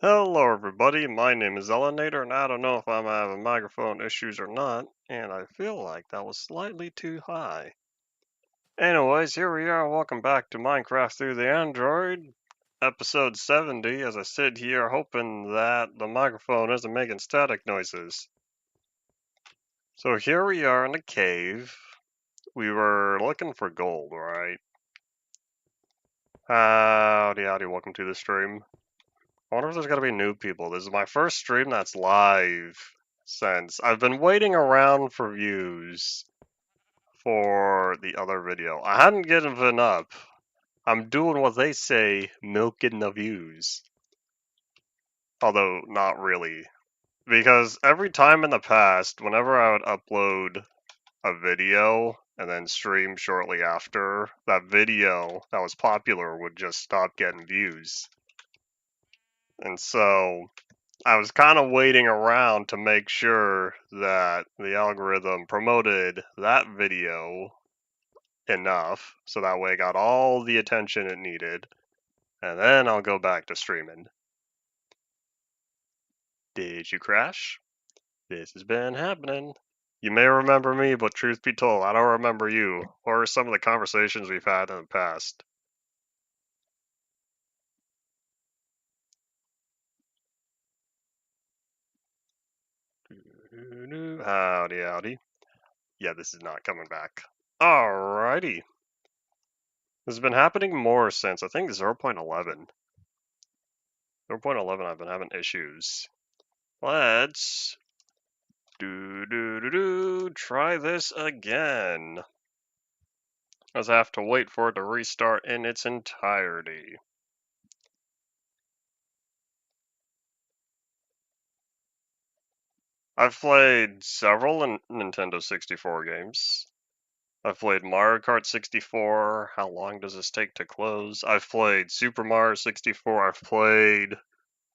Hello everybody, my name is Elenator, and I don't know if I'm having microphone issues or not, and I feel like that was slightly too high. Anyways, here we are, welcome back to Minecraft Through the Android, episode 70, as I sit here hoping that the microphone isn't making static noises. So here we are in a cave. We were looking for gold, right? Howdy, welcome to the stream. I wonder if there's gonna be new people. This is my first stream that's live since I've been waiting around for views for the other video. I hadn't given up. I'm doing what they say, milking the views. Although, not really. Because every time in the past, whenever I would upload a video and then stream shortly after, that video that was popular would just stop getting views. And so I was kind of waiting around to make sure that the algorithm promoted that video enough so that way it got all the attention it needed, and then I'll go back to streaming. Did you crash? This has been happening. You may remember me, but truth be told, I don't remember you or some of the conversations we've had in the past. Howdy. Yeah, this is not coming back. Alrighty. This has been happening more since, I think, 0.11. 0.11, I've been having issues. Let's try this again. As I have to wait for it to restart in its entirety. I've played several Nintendo 64 games. I've played Mario Kart 64. How long does this take to close? I've played Super Mario 64. I've played...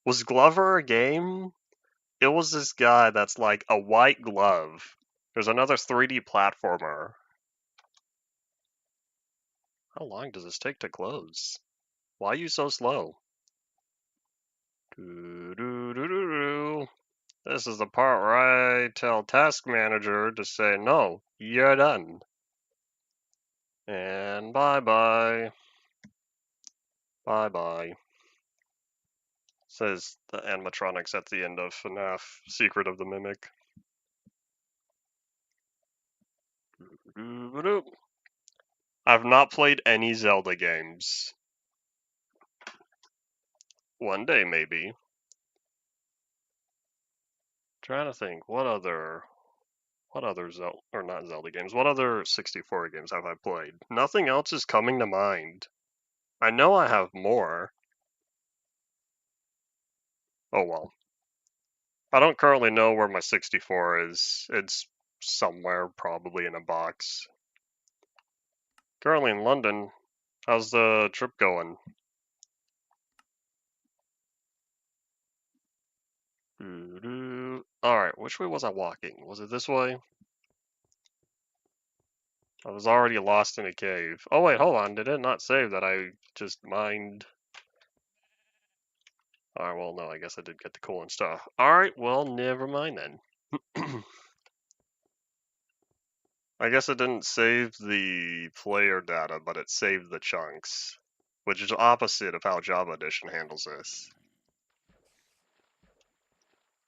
Was Glover a game? It was this guy that's like a white glove. There's another 3D platformer. How long does this take to close? Why are you so slow? This is the part where I tell Task Manager to say, no, you're done. And bye-bye. Bye-bye. Says the animatronics at the end of FNAF, Secret of the Mimic. I've not played any Zelda games. One day, maybe. Trying to think, what other Zelda, or not Zelda games, what other 64 games have I played? Nothing else is coming to mind. I know I have more. Oh well. I don't currently know where my 64 is. It's somewhere, probably in a box. Currently in London. How's the trip going? Alright, which way was I walking? Was it this way? I was already lost in a cave. Oh wait, hold on. Did it not save that I just mined? Alright, well, no, I guess I did get the cool and stuff. Alright, well, never mind then. I guess it didn't save the player data, but it saved the chunks, which is opposite of how Java Edition handles this.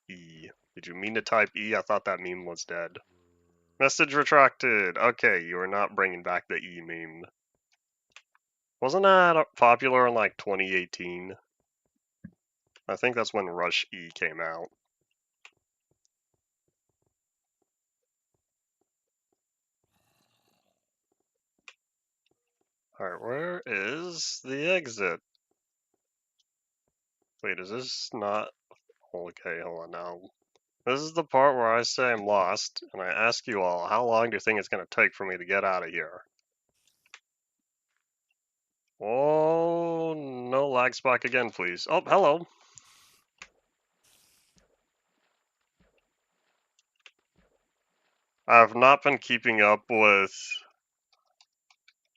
E. Did you mean to type E? I thought that meme was dead. Message retracted. Okay, you are not bringing back the E meme. Wasn't that popular in like 2018? I think that's when Rush E came out. Alright, where is the exit? Wait, is this not... Okay, hold on now. This is the part where I say I'm lost, and I ask you all, how long do you think it's going to take for me to get out of here? Oh, no lag spike again, please. Oh, hello. I've not been keeping up with...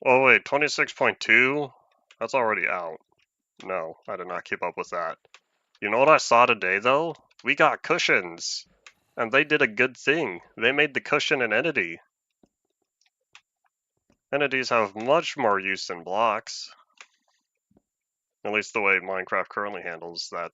Oh wait, 26.2? That's already out. No, I did not keep up with that. You know what I saw today, though? We got cushions. And they did a good thing. They made the cushion an entity. Entities have much more use than blocks. At least the way Minecraft currently handles that.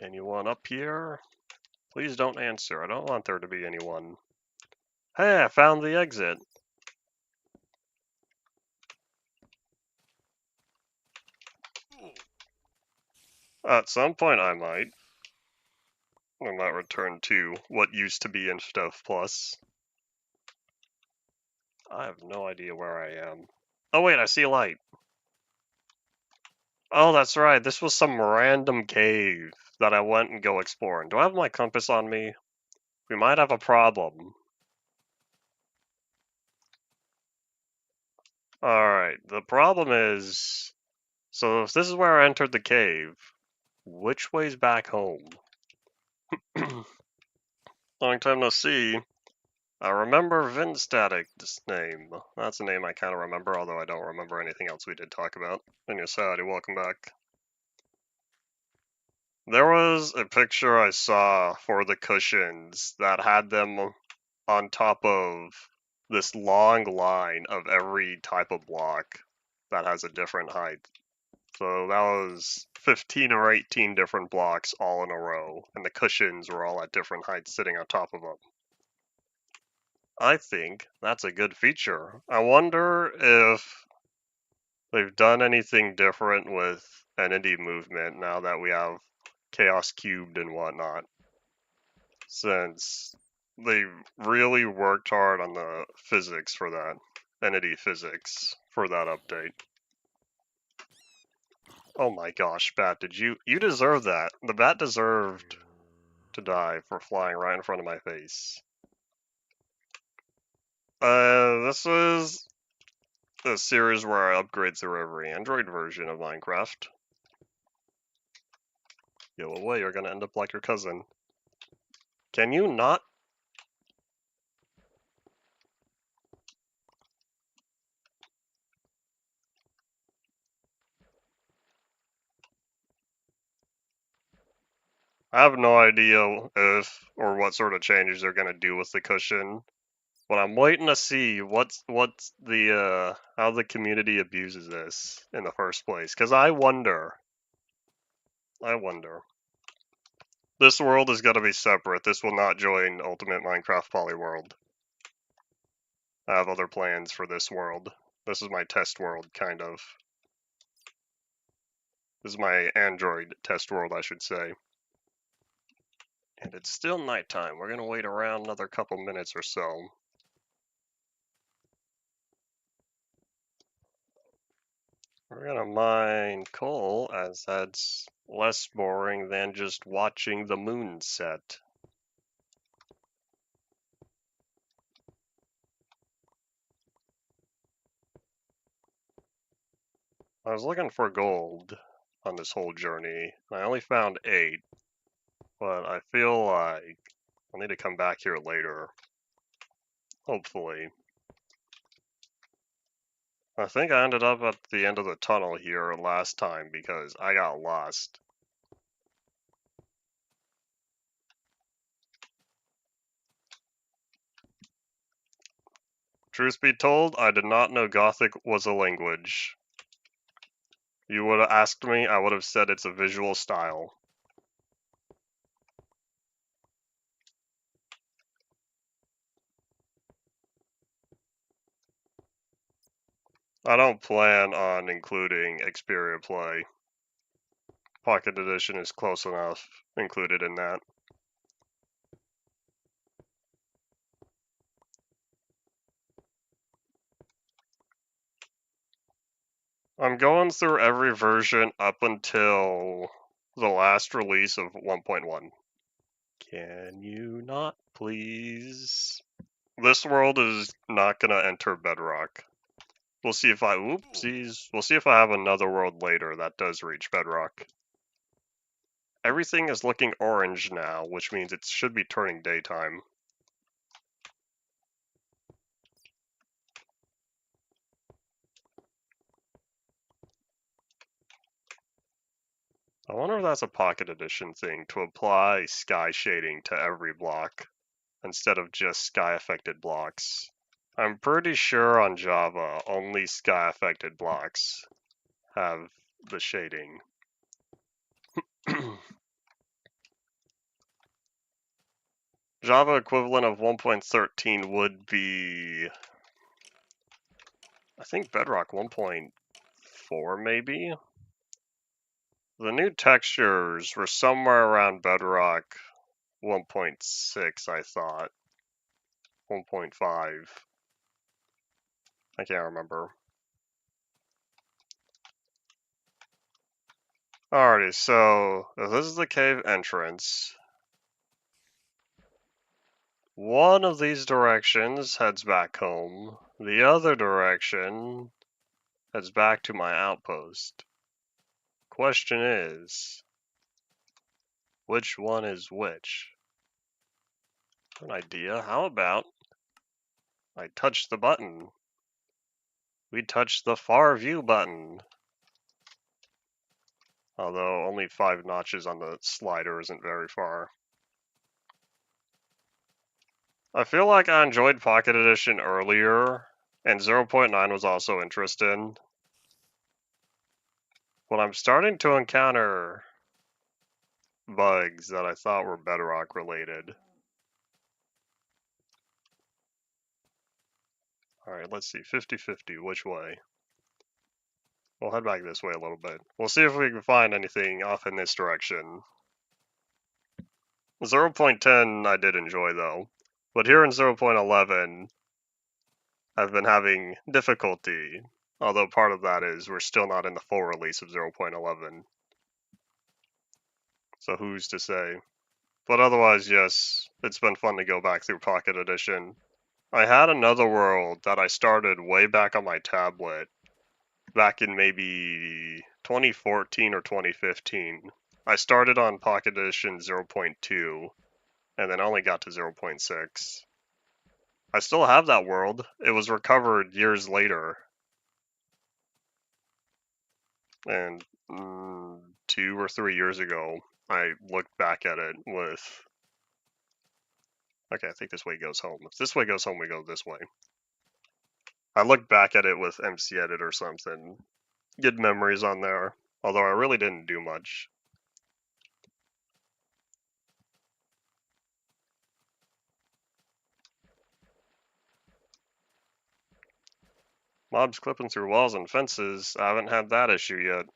Anyone up here? Please don't answer. I don't want there to be anyone. Hey, I found the exit. At some point I might. I might return to what used to be in Stuff Plus. I have no idea where I am. Oh wait, I see a light. Oh, that's right. This was some random cave that I went and go exploring. Do I have my compass on me? We might have a problem. Alright, the problem is... So if this is where I entered the cave, which way's back home? Long time no see. I remember Vinstatic's name. That's a name I kind of remember, although I don't remember anything else we did talk about. And Yosadi, welcome back. There was a picture I saw for the cushions that had them on top of this long line of every type of block that has a different height. So that was 15 or 18 different blocks all in a row, and the cushions were all at different heights sitting on top of them. I think that's a good feature. I wonder if they've done anything different with entity movement now that we have Chaos Cubed and whatnot, since they really worked hard on the physics for that, entity physics for that update. Oh my gosh, Bat, you deserve that. The Bat deserved to die for flying right in front of my face. This is a series where I upgrade through every Android version of Minecraft. Go away, you're gonna end up like your cousin. Can you not? I have no idea if or what sort of changes they're gonna do with the cushion, but I'm waiting to see what's the how the community abuses this in the first place. Cause I wonder. This world is gonna be separate. This will not join Ultimate Minecraft Polyworld. I have other plans for this world. This is my test world, kind of. This is my Android test world, I should say. And it's still nighttime. We're gonna wait around another couple minutes or so. We're gonna mine coal, as that's less boring than just watching the moon set. I was looking for gold on this whole journey. I only found 8, but I feel like I'll need to come back here later. Hopefully. I think I ended up at the end of the tunnel here last time because I got lost. Truth be told, I did not know Gothic was a language. You would have asked me, I would have said it's a visual style. I don't plan on including Xperia Play. Pocket Edition is close enough included in that. I'm going through every version up until the last release of 1.1. Can you not, please? This world is not gonna enter Bedrock. We'll see if I, oopsies, we'll see if I have another world later that does reach Bedrock. Everything is looking orange now, which means it should be turning daytime. I wonder if that's a Pocket Edition thing, to apply sky shading to every block, instead of just sky-affected blocks. I'm pretty sure on Java, only sky-affected blocks have the shading. Java equivalent of 1.13 would be, I think, Bedrock 1.4 maybe? The new textures were somewhere around Bedrock 1.6, I thought. 1.5. I can't remember. Alrighty, so this is the cave entrance. One of these directions heads back home. The other direction heads back to my outpost. Question is, which one is which? An idea? How about I touch the button? We touch the far view button. Although only 5 notches on the slider isn't very far. I feel like I enjoyed Pocket Edition earlier, and 0.9 was also interesting. But I'm starting to encounter bugs that I thought were Bedrock related. Alright, let's see. 50-50, which way? We'll head back this way a little bit. We'll see if we can find anything off in this direction. 0.10 I did enjoy though. But here in 0.11, I've been having difficulty. Although part of that is we're still not in the full release of 0.11. So who's to say? But otherwise, yes, it's been fun to go back through Pocket Edition. I had another world that I started way back on my tablet, back in maybe 2014 or 2015. I started on Pocket Edition 0.2, and then only got to 0.6. I still have that world. It was recovered years later. And 2 or 3 years ago, I looked back at it with... Okay, I think this way goes home. If this way goes home, we go this way. I looked back at it with MC Edit or something. Good memories on there, although I really didn't do much. Mobs clipping through walls and fences, I haven't had that issue yet.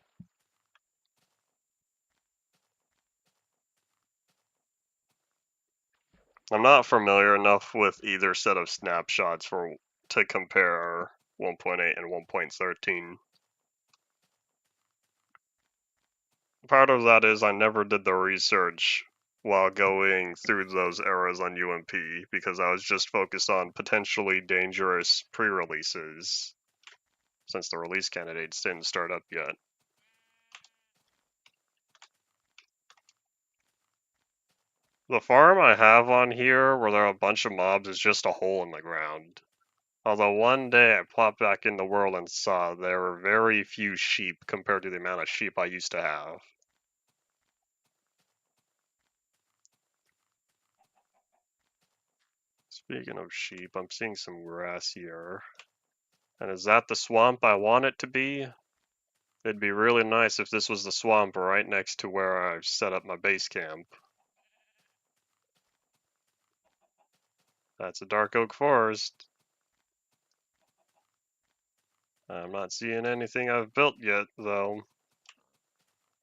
I'm not familiar enough with either set of snapshots to compare 1.8 and 1.13. Part of that is I never did the research while going through those eras on UMP because I was just focused on potentially dangerous pre-releases since the release candidates didn't start up yet. The farm I have on here where there are a bunch of mobs is just a hole in the ground. Although one day I popped back in the world and saw there were very few sheep compared to the amount of sheep I used to have. Speaking of sheep, I'm seeing some grass here. And is that the swamp I want it to be? It'd be really nice if this was the swamp right next to where I've set up my base camp. That's a dark oak forest. I'm not seeing anything I've built yet, though.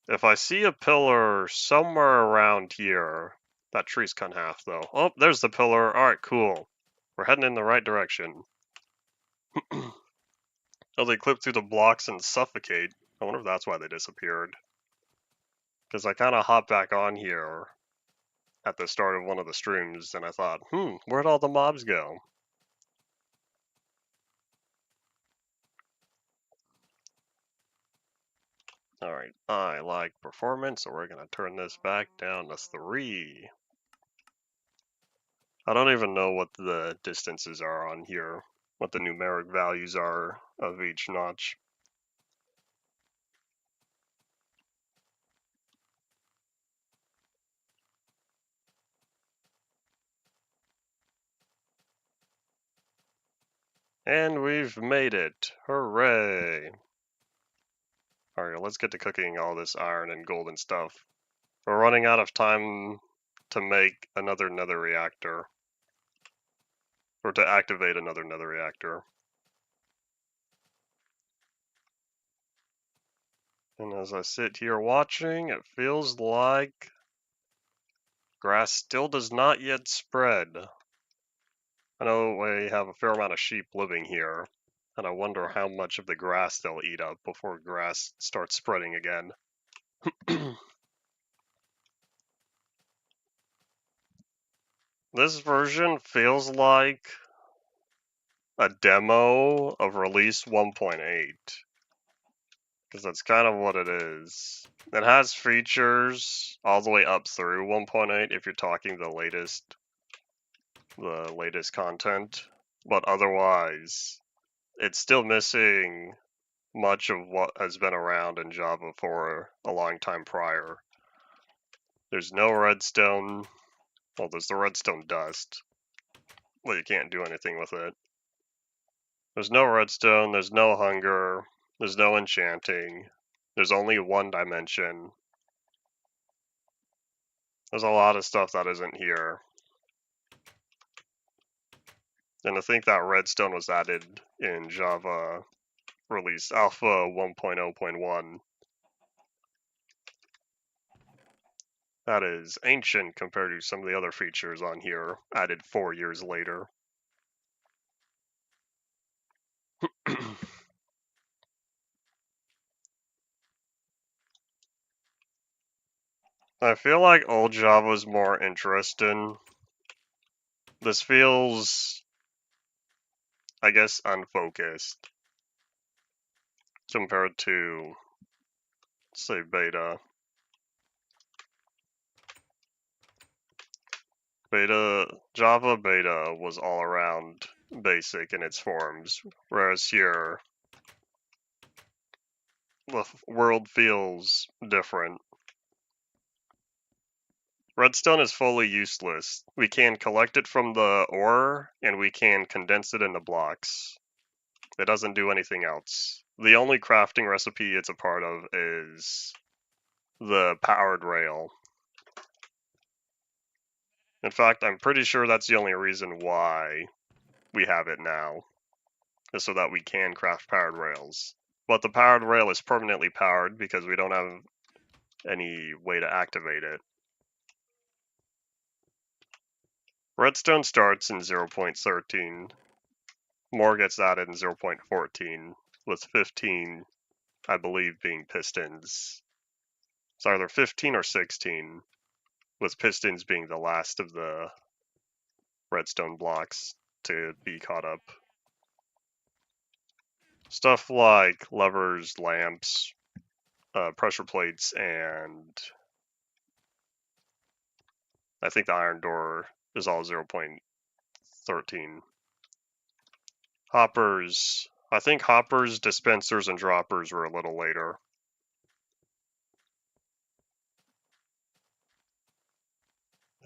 If I see a pillar somewhere around here, that tree's cut in half, though. Oh, there's the pillar. Alright, cool. We're heading in the right direction. Oh, they clip through the blocks and suffocate. I wonder if that's why they disappeared. Because I kind of hopped back on here at the start of one of the streams, and I thought, where'd all the mobs go? Alright, I like performance, so we're gonna turn this back down to 3. I don't even know what the distances are on here, what the numeric values are of each notch. And we've made it! Hooray! Alright, let's get to cooking all this iron and gold and stuff. We're running out of time to make another nether reactor. Or to activate another nether reactor. And as I sit here watching, it feels like grass still does not yet spread. I know we have a fair amount of sheep living here, and I wonder how much of the grass they'll eat up before grass starts spreading again. This version feels like a demo of release 1.8, because that's kind of what it is. It has features all the way up through 1.8 if you're talking the latest content, but otherwise it's still missing much of what has been around in Java for a long time prior. There's no redstone. Well, there's the redstone dust. Well, you can't do anything with it. There's no redstone, there's no hunger, there's no enchanting. There's only one dimension. There's a lot of stuff that isn't here. And I think that redstone was added in Java release alpha 1.0.1. That is ancient compared to some of the other features on here, added 4 years later. I feel like old Java was more interesting. This feels, I guess, unfocused compared to, say, beta. Java beta was all around basic in its forms, whereas here, the world feels different. Redstone is fully useless. We can collect it from the ore, and we can condense it into blocks. It doesn't do anything else. The only crafting recipe it's a part of is the powered rail. In fact, I'm pretty sure that's the only reason why we have it now, is so that we can craft powered rails. But the powered rail is permanently powered because we don't have any way to activate it. Redstone starts in 0.13. More gets added in 0.14, with 15, I believe, being pistons. It's either 15 or 16, with pistons being the last of the redstone blocks to be caught up. Stuff like levers, lamps, pressure plates, and I think the iron door is all 0.13. Hoppers, I think hoppers, dispensers, and droppers were a little later.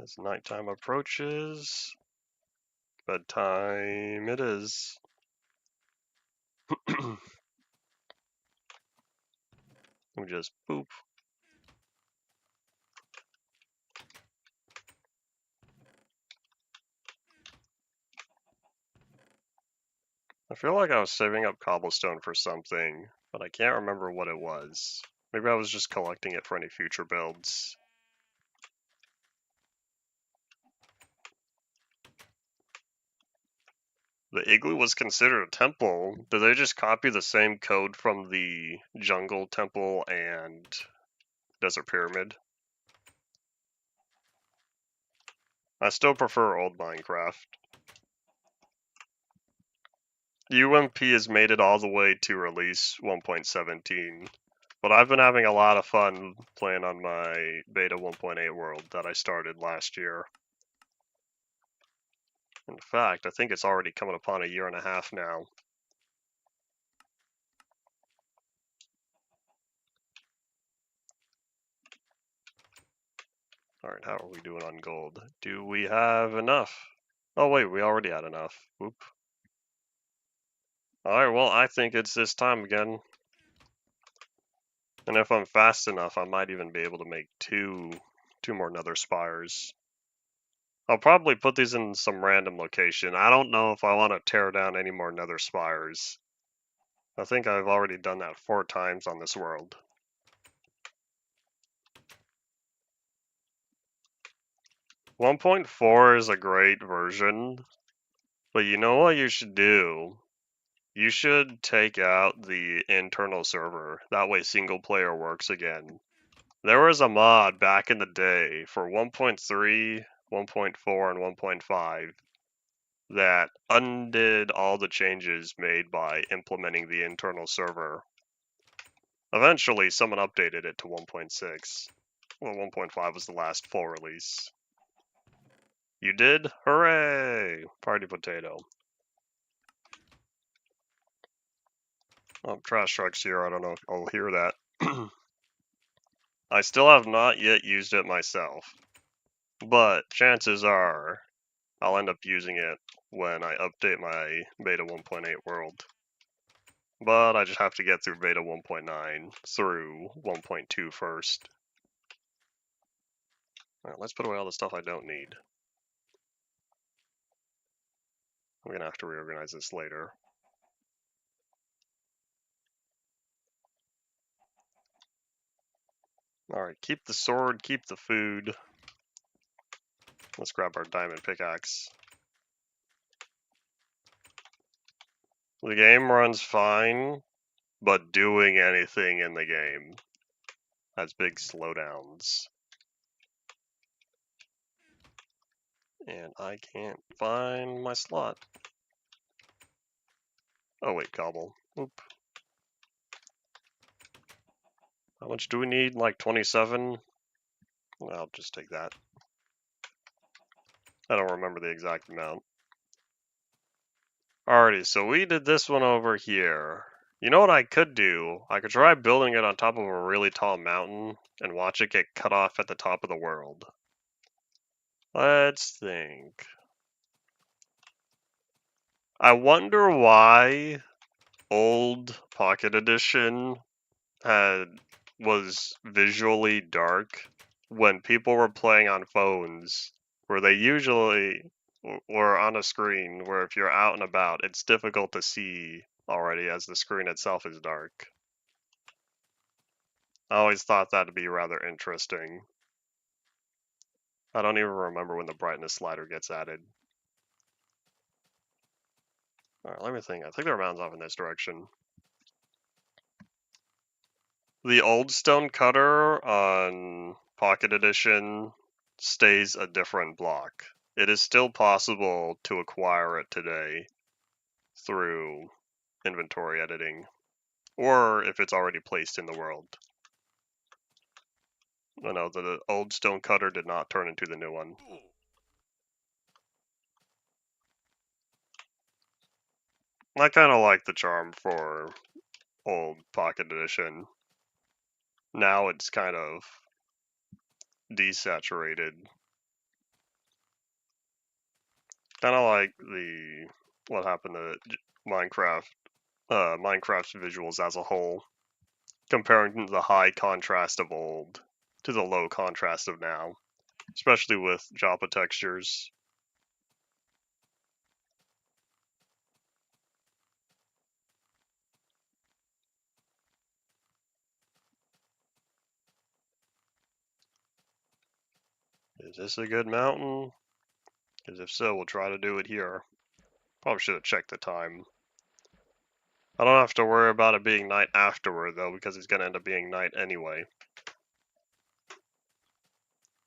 As nighttime approaches, bedtime it is. We just boop. I feel like I was saving up cobblestone for something, but I can't remember what it was. Maybe I was just collecting it for any future builds. The igloo was considered a temple. Did they just copy the same code from the jungle temple and desert pyramid? I still prefer old Minecraft. UMP has made it all the way to release 1.17. But I've been having a lot of fun playing on my beta 1.8 world that I started last year. In fact, I think it's already coming upon a year and a half now. Alright, how are we doing on gold? Do we have enough? Oh wait, we already had enough. Whoop. Alright, well, I think it's this time again. And if I'm fast enough, I might even be able to make two more nether spires. I'll probably put these in some random location. I don't know if I want to tear down any more nether spires. I think I've already done that 4 times on this world. One 1.4 is a great version, but you know what you should do? You should take out the internal server. That way single player works again. There was a mod back in the day for 1.3, 1.4, and 1.5 that undid all the changes made by implementing the internal server. Eventually, someone updated it to 1.6. Well, 1.5 was the last full release. You did? Hooray! Party potato. Oh, trash truck's here. I don't know if I'll hear that. I still have not yet used it myself, but chances are I'll end up using it when I update my beta 1.8 world. But I just have to get through beta 1.9 through 1.2 first. Alright, let's put away all the stuff I don't need. I'm gonna have to reorganize this later. Alright, keep the sword, keep the food. Let's grab our diamond pickaxe. The game runs fine, but doing anything in the game has big slowdowns. And I can't find my slot. Oh wait, cobble. Oop. How much do we need? Like 27? I'll just take that. I don't remember the exact amount. Alrighty, so we did this one over here. You know what I could do? I could try building it on top of a really tall mountain and watch it get cut off at the top of the world. Let's think. I wonder why old Pocket Edition was visually dark when people were playing on phones, where they usually were on a screen where if you're out and about, it's difficult to see already as the screen itself is dark. I always thought that'd be rather interesting. I don't even remember when the brightness slider gets added. Alright, let me think. I think there are mountains off in this direction. The old stone cutter on Pocket Edition stays a different block. It is still possible to acquire it today through inventory editing, or if it's already placed in the world. I know the old stone cutter did not turn into the new one. I kind of like the charm for old Pocket Edition. Now it's kind of desaturated. Kind of like what happened to Minecraft's visuals as a whole, comparing the high contrast of old to the low contrast of now, especially with Joppa textures. Is this a good mountain? Because if so, we'll try to do it here. Probably should have checked the time. I don't have to worry about it being night afterward, though, because it's going to end up being night anyway.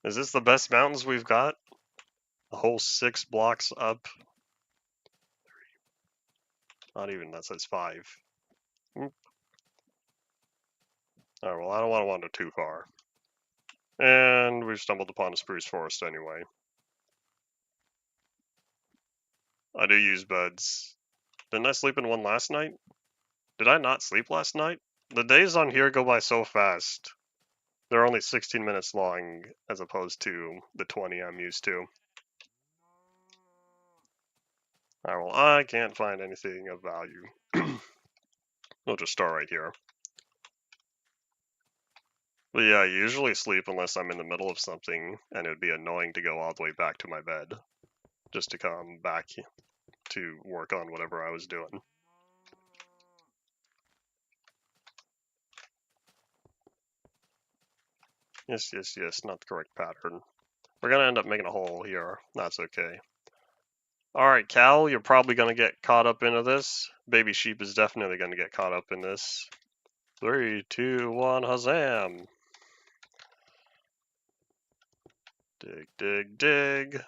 Is this the best mountains we've got? A whole 6 blocks up? Not even, that says 5. Oop. Alright, well, I don't want to wander too far. And we've stumbled upon a spruce forest anyway. I do use beds. Didn't I sleep in one last night? Did I not sleep last night? The days on here go by so fast. They're only 16 minutes long as opposed to the 20 I'm used to. Alright, well, I can't find anything of value. We'll just start right here. But yeah, I usually sleep unless I'm in the middle of something, and it would be annoying to go all the way back to my bed just to come back to work on whatever I was doing. Yes, yes, yes, not the correct pattern. We're gonna end up making a hole here. That's okay. Alright, Cal, you're probably gonna get caught up into this. Baby sheep is definitely gonna get caught up in this. 3, 2, 1, Hazam! Dig, dig, dig.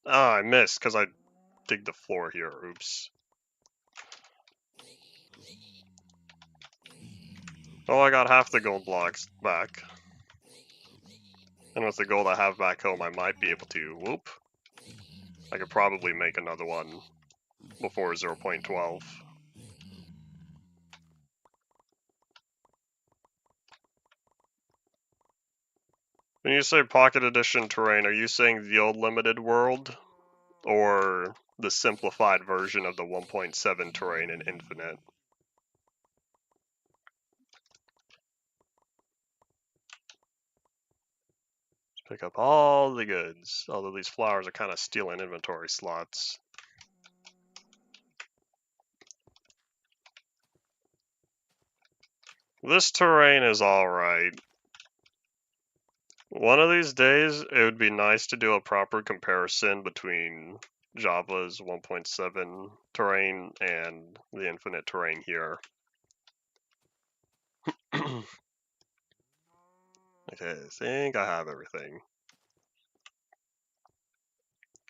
Ah, I missed because I dig the floor here. Oops. Oh, I got half the gold blocks back. And with the gold I have back home, I might be able to. Whoop. I could probably make another one before 0.12. When you say Pocket Edition terrain, are you saying the old limited world? Or the simplified version of the 1.7 terrain in Infinite? Pick up all the goods, although these flowers are kind of stealing inventory slots. This terrain is alright. One of these days, it would be nice to do a proper comparison between Java's 1.7 terrain and the Infinite terrain here. Okay, I think I have everything.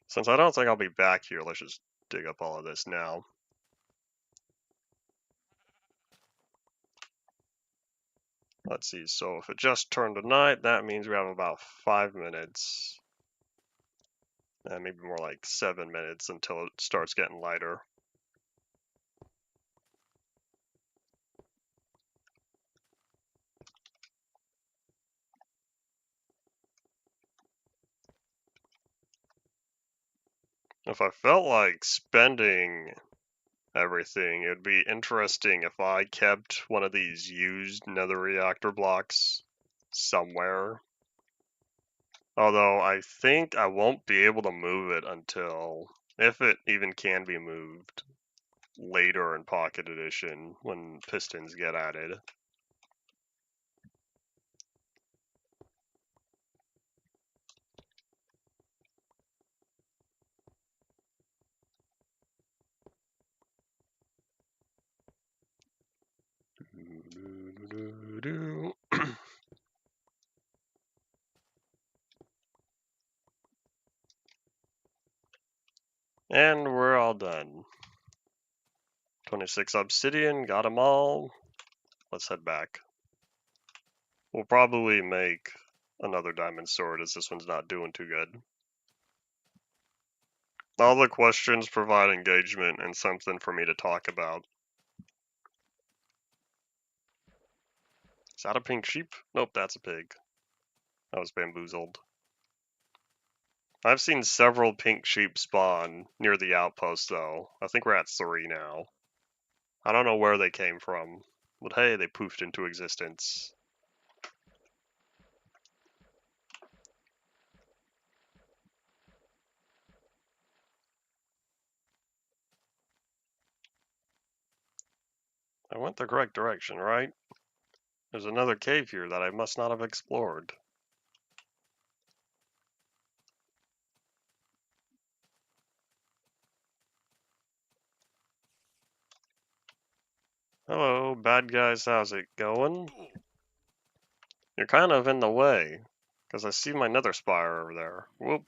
Since I don't think I'll be back here, let's just dig up all of this now. Let's see, so if it just turned to night, that means we have about 5 minutes. And maybe more like 7 minutes until it starts getting lighter. If I felt like spending everything, it would be interesting if I kept one of these used nether reactor blocks somewhere. Although I think I won't be able to move it until, if it even can be moved, later in Pocket Edition when pistons get added. And we're all done. 26 obsidian, got them all. Let's head back. We'll probably make another diamond sword as this one's not doing too good. All the questions provide engagement and something for me to talk about. Is that a pink sheep? Nope, that's a pig. I was bamboozled. I've seen several pink sheep spawn near the outpost though. I think we're at 3 now. I don't know where they came from, but hey, they poofed into existence. I went the correct direction, right? There's another cave here that I must not have explored. Hello, bad guys, how's it going? You're kind of in the way, because I see my nether spire over there. Whoop.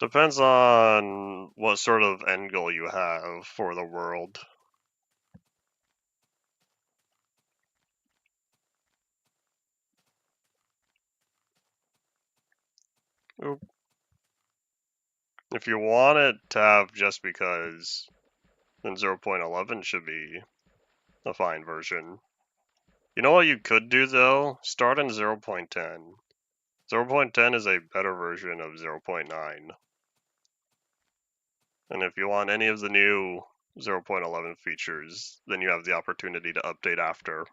Depends on what sort of end goal you have for the world. Oop. If you want it to have just because, then 0.11 should be a fine version. You know what you could do though? Start in 0.10. 0.10 is a better version of 0.9. And if you want any of the new 0.11 features, then you have the opportunity to update after.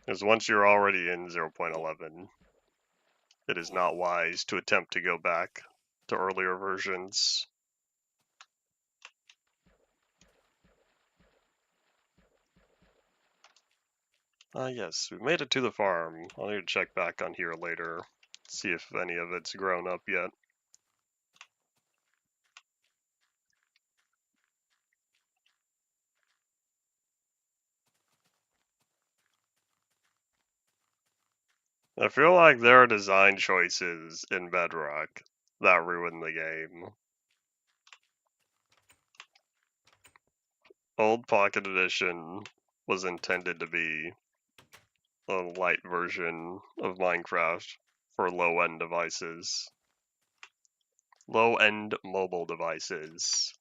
Because once you're already in 0.11, it is not wise to attempt to go back to earlier versions. Yes, we made it to the farm. I'll need to check back on here later, see if any of it's grown up yet. I feel like there are design choices in Bedrock that ruin the game. Old Pocket Edition was intended to be a light version of Minecraft for low-end devices. Low-end mobile devices.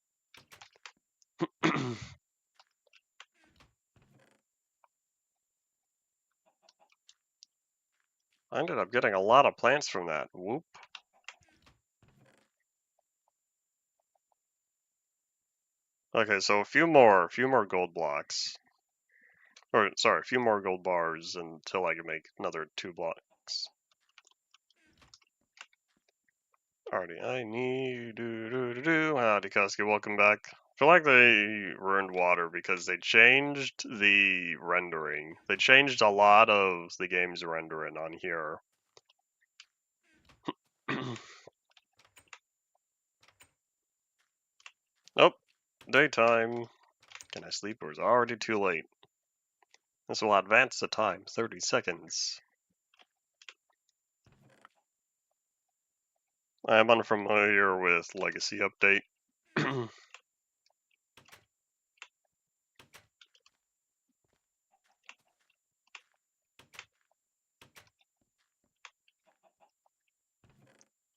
I ended up getting a lot of plants from that. Whoop. Okay, so a few more gold blocks. Or, sorry, a few more gold bars until I can make another 2 blocks. Alrighty, I need Howdy Koski, welcome back. I feel like they ruined water because they changed the rendering. They changed a lot of the game's rendering on here. Nope, daytime. Can I sleep or is it already too late? This will advance the time, 30 seconds. I am unfamiliar with Legacy Update.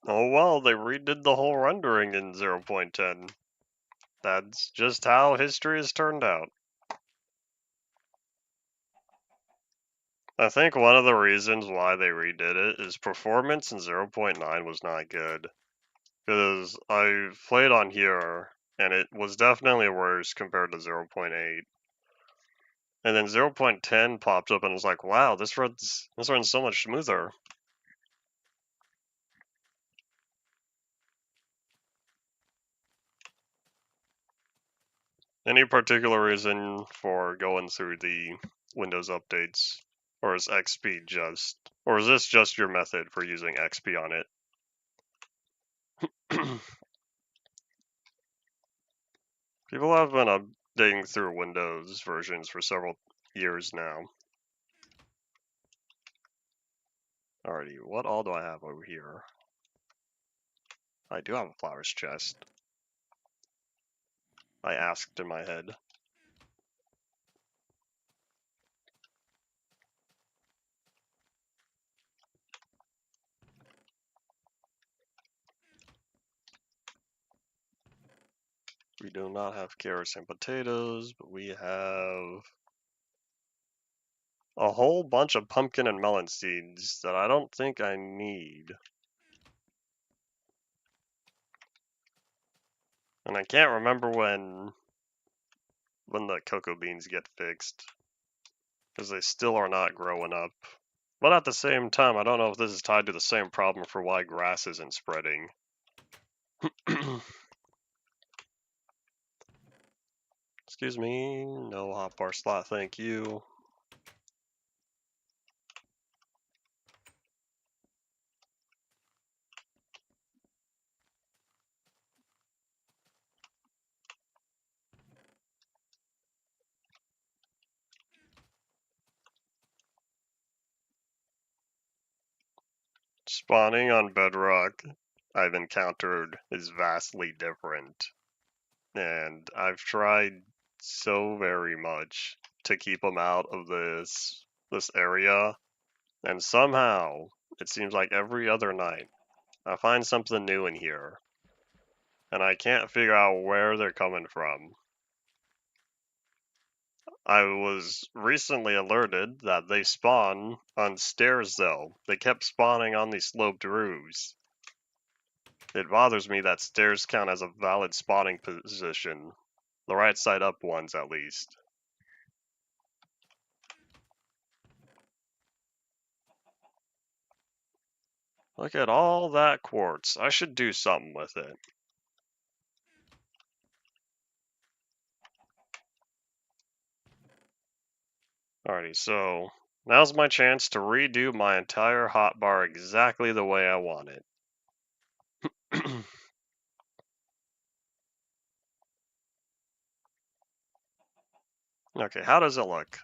Oh well, they redid the whole rendering in 0.10. That's just how history has turned out. I think one of the reasons why they redid it is performance in 0.9 was not good. Because I played on here, and it was definitely worse compared to 0.8. And then 0.10 popped up and was like, wow, this runs so much smoother. Any particular reason for going through the Windows updates? Or is XP just... Or is this just your method for using XP on it? People have been updating through Windows versions for several years now. Alrighty, what all do I have over here? I do have a flowers chest. I asked in my head. We do not have carrots and potatoes, but we have a whole bunch of pumpkin and melon seeds that I don't think I need. And I can't remember when the cocoa beans get fixed, because they still are not growing up. But at the same time, I don't know if this is tied to the same problem for why grass isn't spreading. Excuse me, no hotbar slot, thank you. Spawning on Bedrock I've encountered is vastly different. And I've tried so very much to keep them out of this area, and somehow it seems like every other night I find something new in here, and I can't figure out where they're coming from. I was recently alerted that they spawn on stairs though. They kept spawning on these sloped roofs. It bothers me that stairs count as a valid spawning position. The right side up ones at least. Look at all that quartz. I should do something with it. Alrighty, so now's my chance to redo my entire hotbar exactly the way I want it. Okay, how does it look?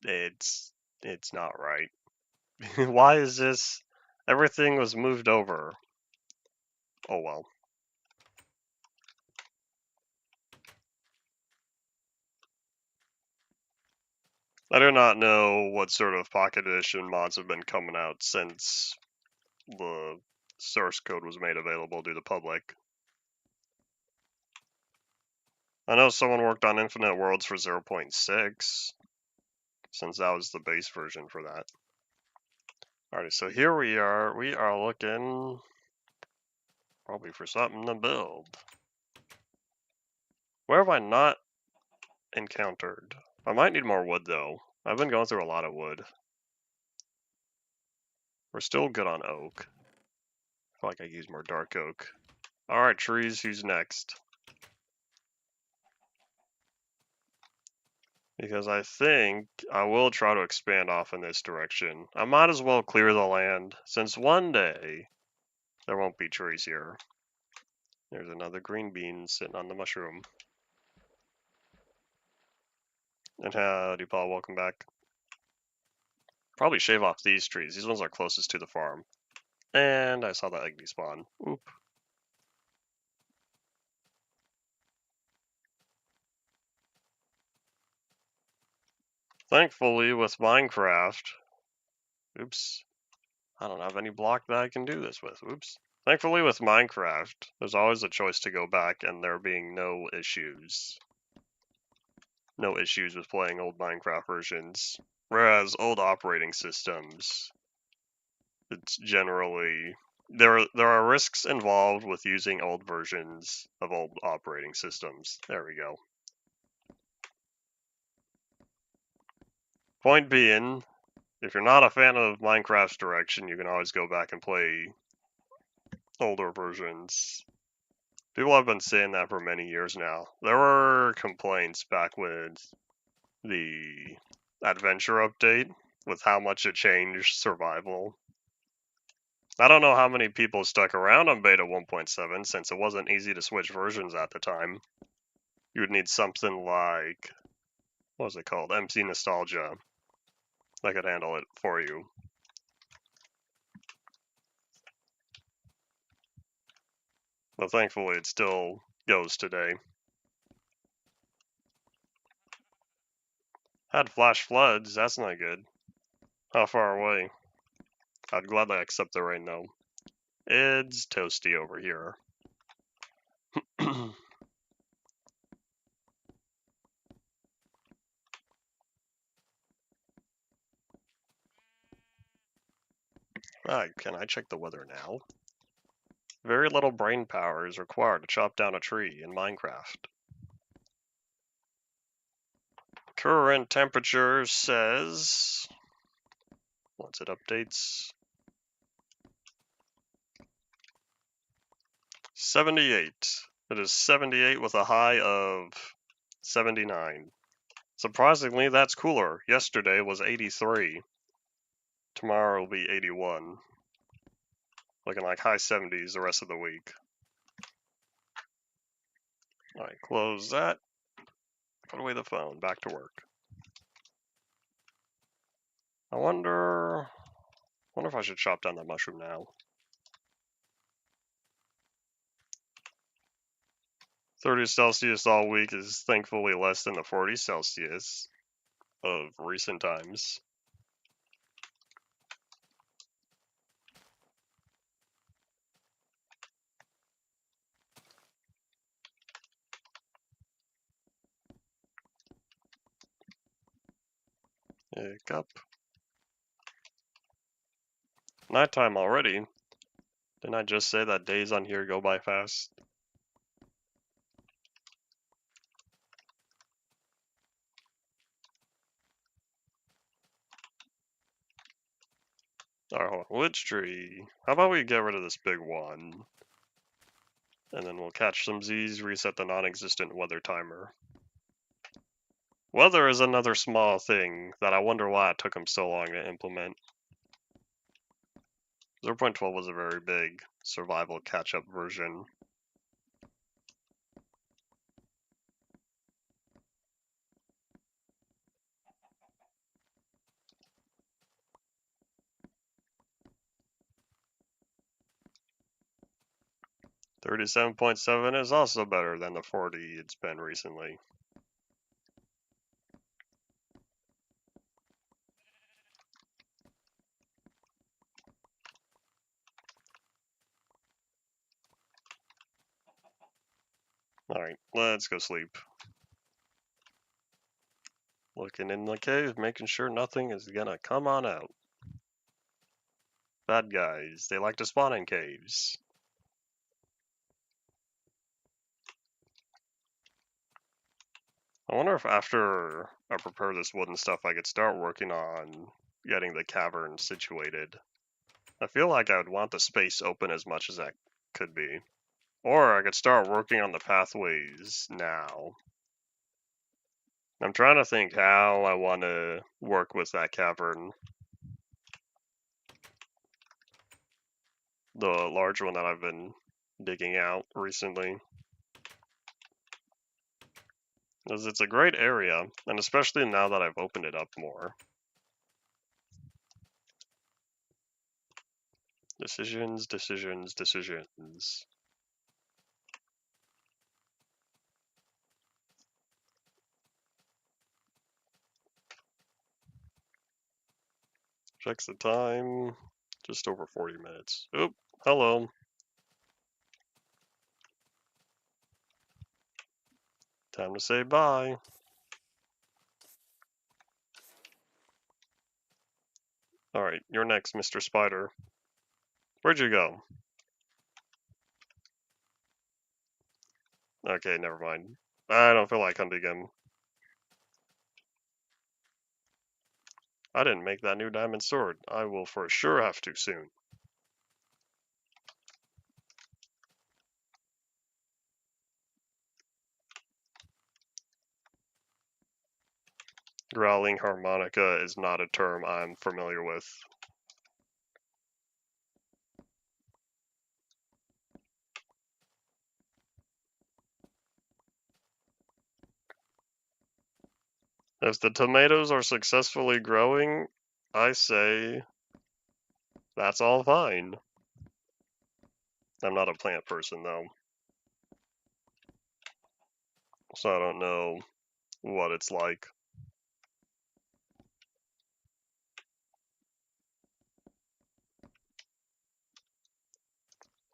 It's not right. Why is this? Everything was moved over. Oh well. I do not know what sort of Pocket Edition mods have been coming out since the source code was made available to the public. I know someone worked on Infinite Worlds for 0.6, since that was the base version for that. Alrighty, so here we are. We are looking probably for something to build. Where have I not encountered? I might need more wood though. I've been going through a lot of wood. We're still good on oak. I feel like I could use more dark oak. Alright, trees, who's next? Because I think I will try to expand off in this direction. I might as well clear the land, since one day there won't be trees here. There's another green bean sitting on the mushroom. And howdy, Paul, welcome back. Probably shave off these trees. These ones are closest to the farm. And I saw the egg despawn. Oop. Thankfully, with Minecraft... Oops. I don't have any block that I can do this with. Oops. Thankfully, with Minecraft, there's always a choice to go back and there being no issues. No issues with playing old Minecraft versions. Whereas old operating systems, it's generally... There are risks involved with using old versions of old operating systems. There we go. Point being, if you're not a fan of Minecraft's direction, you can always go back and play older versions. People have been saying that for many years now. There were complaints back with the adventure update with how much it changed survival. I don't know how many people stuck around on beta 1.7 since it wasn't easy to switch versions at the time. You would need something like, what was it called? MC Nostalgia that could handle it for you. But thankfully it still goes today. Had flash floods, that's not good. How far away? I'd gladly accept the rain though. It's toasty over here. Can I check the weather now? Very little brain power is required to chop down a tree in Minecraft. Current temperature says... Once it updates... 78. It is 78 with a high of 79. Surprisingly, that's cooler. Yesterday was 83. Tomorrow will be 81. Looking like high 70s the rest of the week. Alright, close that. Put away the phone. Back to work. I wonder if I should chop down that mushroom now. 30 Celsius all week is thankfully less than the 40 Celsius of recent times. Hiccup. Nighttime already. Didn't I just say that days on here go by fast? Alright, hold on. Which tree? How about we get rid of this big one? And then we'll catch some Z's, reset the non-existent weather timer. Weather is another small thing that I wonder why it took them so long to implement. 0.12 was a very big survival catch-up version. .7 is also better than the 40 it's been recently. Alright, let's go sleep. Looking in the cave, making sure nothing is gonna come on out. Bad guys, they like to spawn in caves. I wonder if after I prepare this wood and stuff, I could start working on getting the cavern situated. I feel like I would want the space open as much as that could be. Or I could start working on the pathways now. I'm trying to think how I want to work with that cavern. The large one that I've been digging out recently. Because it's a great area, and especially now that I've opened it up more. Decisions, decisions, decisions. Checks the time. Just over 40 minutes. Oop, hello. Time to say bye. Alright, you're next, Mr. Spider. Where'd you go? Okay, never mind. I don't feel like hunting him. I didn't make that new diamond sword. I will for sure have to soon. Growling harmonica is not a term I'm familiar with. If the tomatoes are successfully growing, I say that's all fine. I'm not a plant person though, so I don't know what it's like.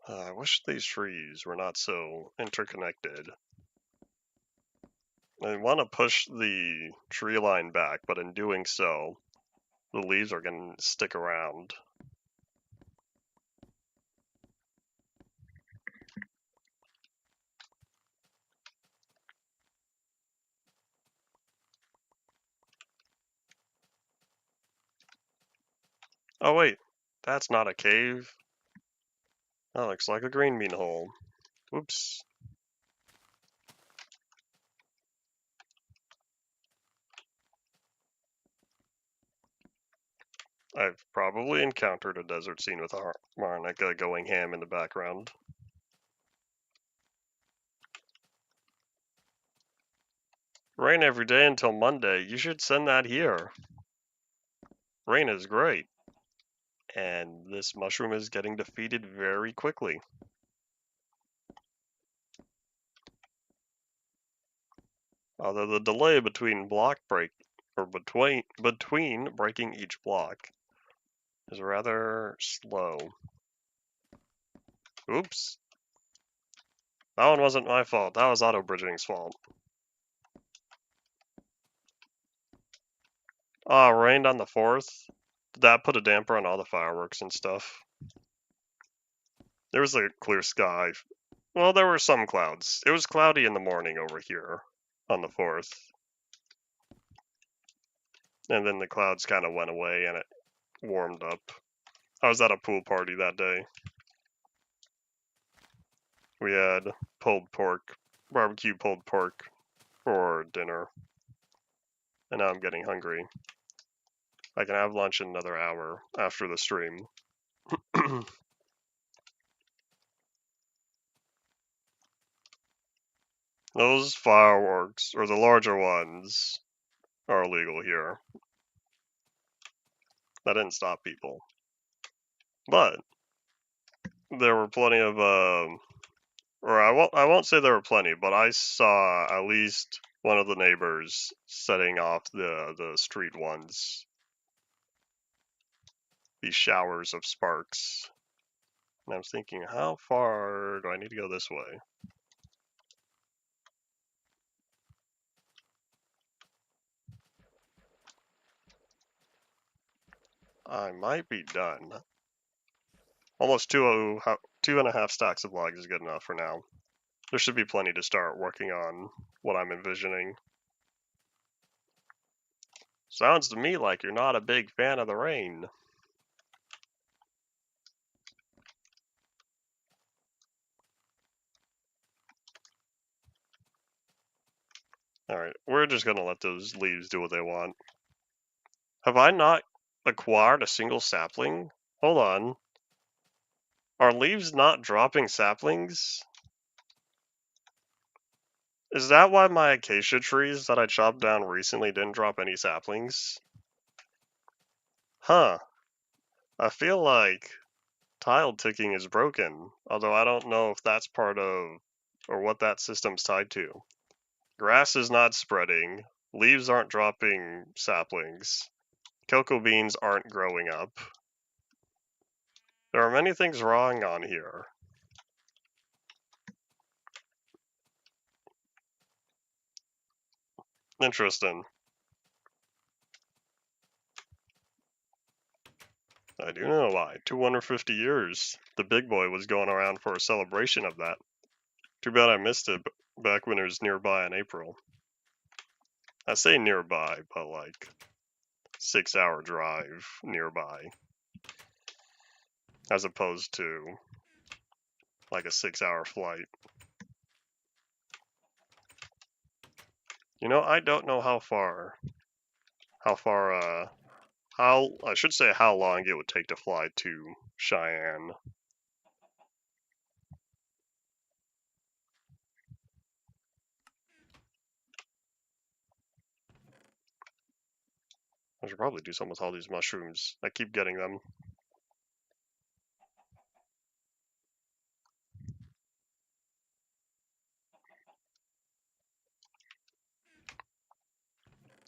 I wish these trees were not so interconnected. I want to push the tree line back, but in doing so, the leaves are going to stick around. Oh wait, that's not a cave. That looks like a green bean hole. Whoops. I've probably encountered a desert scene with a harmonica going ham in the background. Rain every day until Monday. You should send that here. Rain is great. And this mushroom is getting defeated very quickly. Although the delay between block break or between breaking each block is rather slow. Oops. That one wasn't my fault. That was auto bridging's fault. Ah, rained on the 4th. Did that put a damper on all the fireworks and stuff? There was a clear sky. Well, there were some clouds. It was cloudy in the morning over here on the 4th. And then the clouds kind of went away and it warmed up. I was at a pool party that day. We had pulled pork, barbecue pulled pork for dinner. And now I'm getting hungry. I can have lunch in another hour after the stream. Those fireworks, or the larger ones, are illegal here. That didn't stop people. But there were plenty of, or I won't say there were plenty, but I saw at least one of the neighbors setting off the street ones. These showers of sparks. And I was thinking, how far do I need to go this way? I might be done. Almost 2.5 stacks of logs is good enough for now. There should be plenty to start working on what I'm envisioning. Sounds to me like you're not a big fan of the rain. Alright, we're just gonna let those leaves do what they want. Have I not acquired a single sapling? Hold on. Are leaves not dropping saplings? Is that why my acacia trees that I chopped down recently didn't drop any saplings? Huh. I feel like tile ticking is broken, although I don't know if that's part of or what that system's tied to. Grass is not spreading, leaves aren't dropping saplings, cocoa beans aren't growing up. There are many things wrong on here. Interesting. I do know why. 250 years. The big boy was going around for a celebration of that. Too bad I missed it back when it was nearby in April. I say nearby, but like 6-hour drive nearby. As opposed to like a 6-hour flight. You know, I don't know how I should say how long it would take to fly to Cheyenne. I should probably do something with all these mushrooms. I keep getting them.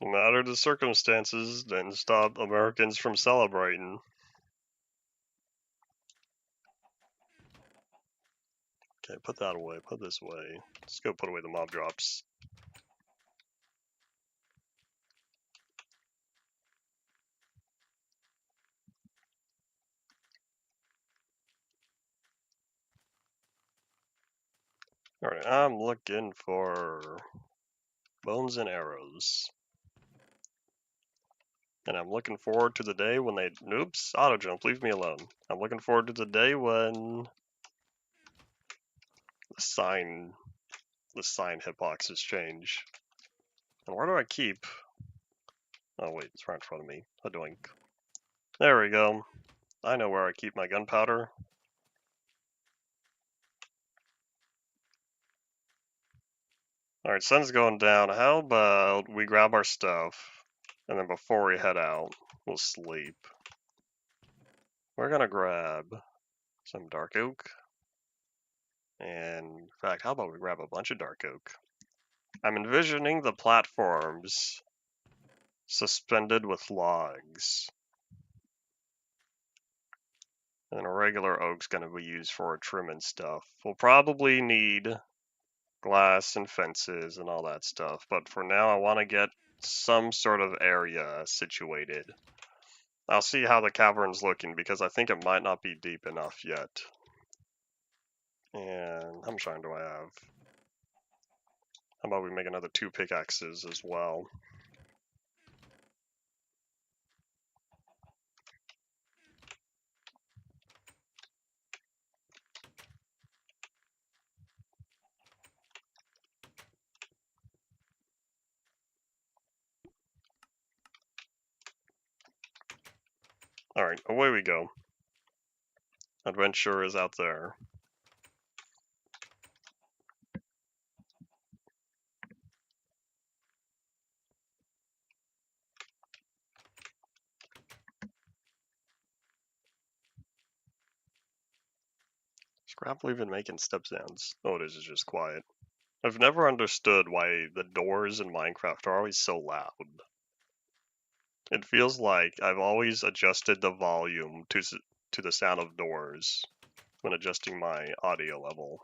No matter the circumstances, didn't stop Americans from celebrating. Okay, put that away. Put this away. Let's go put away the mob drops. Alright, I'm looking for bones and arrows. And I'm looking forward to the day when they... Oops, auto jump, leave me alone. I'm looking forward to the day when the sign hitboxes change. And where do I keep... Oh wait, it's right in front of me. A doink. There we go. I know where I keep my gunpowder. Alright, sun's going down. How about we grab our stuff, and then before we head out, We'll sleep. We're gonna grab some dark oak. And in fact, how about we grab a bunch of dark oak? I'm envisioning the platforms suspended with logs. And a regular oak's going to be used for trim and stuff. We'll probably need glass and fences and all that stuff, but for now I want to get some sort of area situated. I'll see how the cavern's looking because I think it might not be deep enough yet. And how much iron do I have? How about we make another 2 pickaxes as well? Alright, away we go. Adventure is out there. Is Grapple even making step sounds? Oh, it is just quiet. I've never understood why the doors in Minecraft are always so loud. It feels like I've always adjusted the volume to the sound of doors when adjusting my audio level.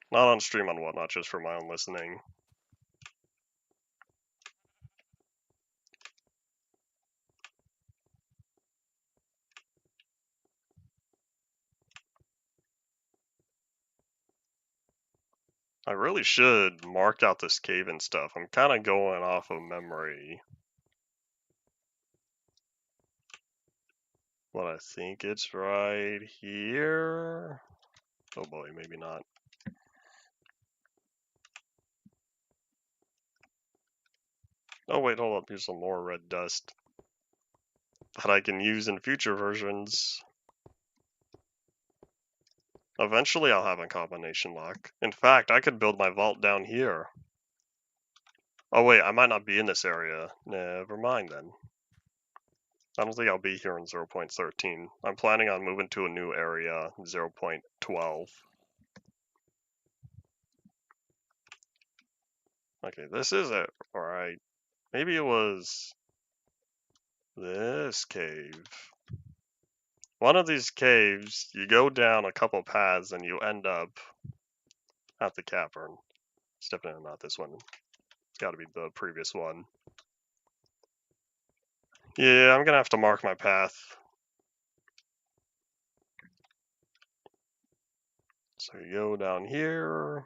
Not on stream on whatnot, just for my own listening. I really should mark out this cave and stuff. I'm kind of going off of memory. But I think it's right here. Oh boy, maybe not. Oh wait, hold up, here's some more red dust that I can use in future versions. Eventually I'll have a combination lock. In fact, I could build my vault down here. Oh wait, I might not be in this area. Never mind then. I don't think I'll be here in 0.13. I'm planning on moving to a new area, 0.12. Okay, this is it. Alright. Maybe it was this cave. One of these caves, you go down a couple paths and you end up at the cavern. It's definitely not this one. It's gotta be the previous one. Yeah, I'm gonna have to mark my path. So you go down here.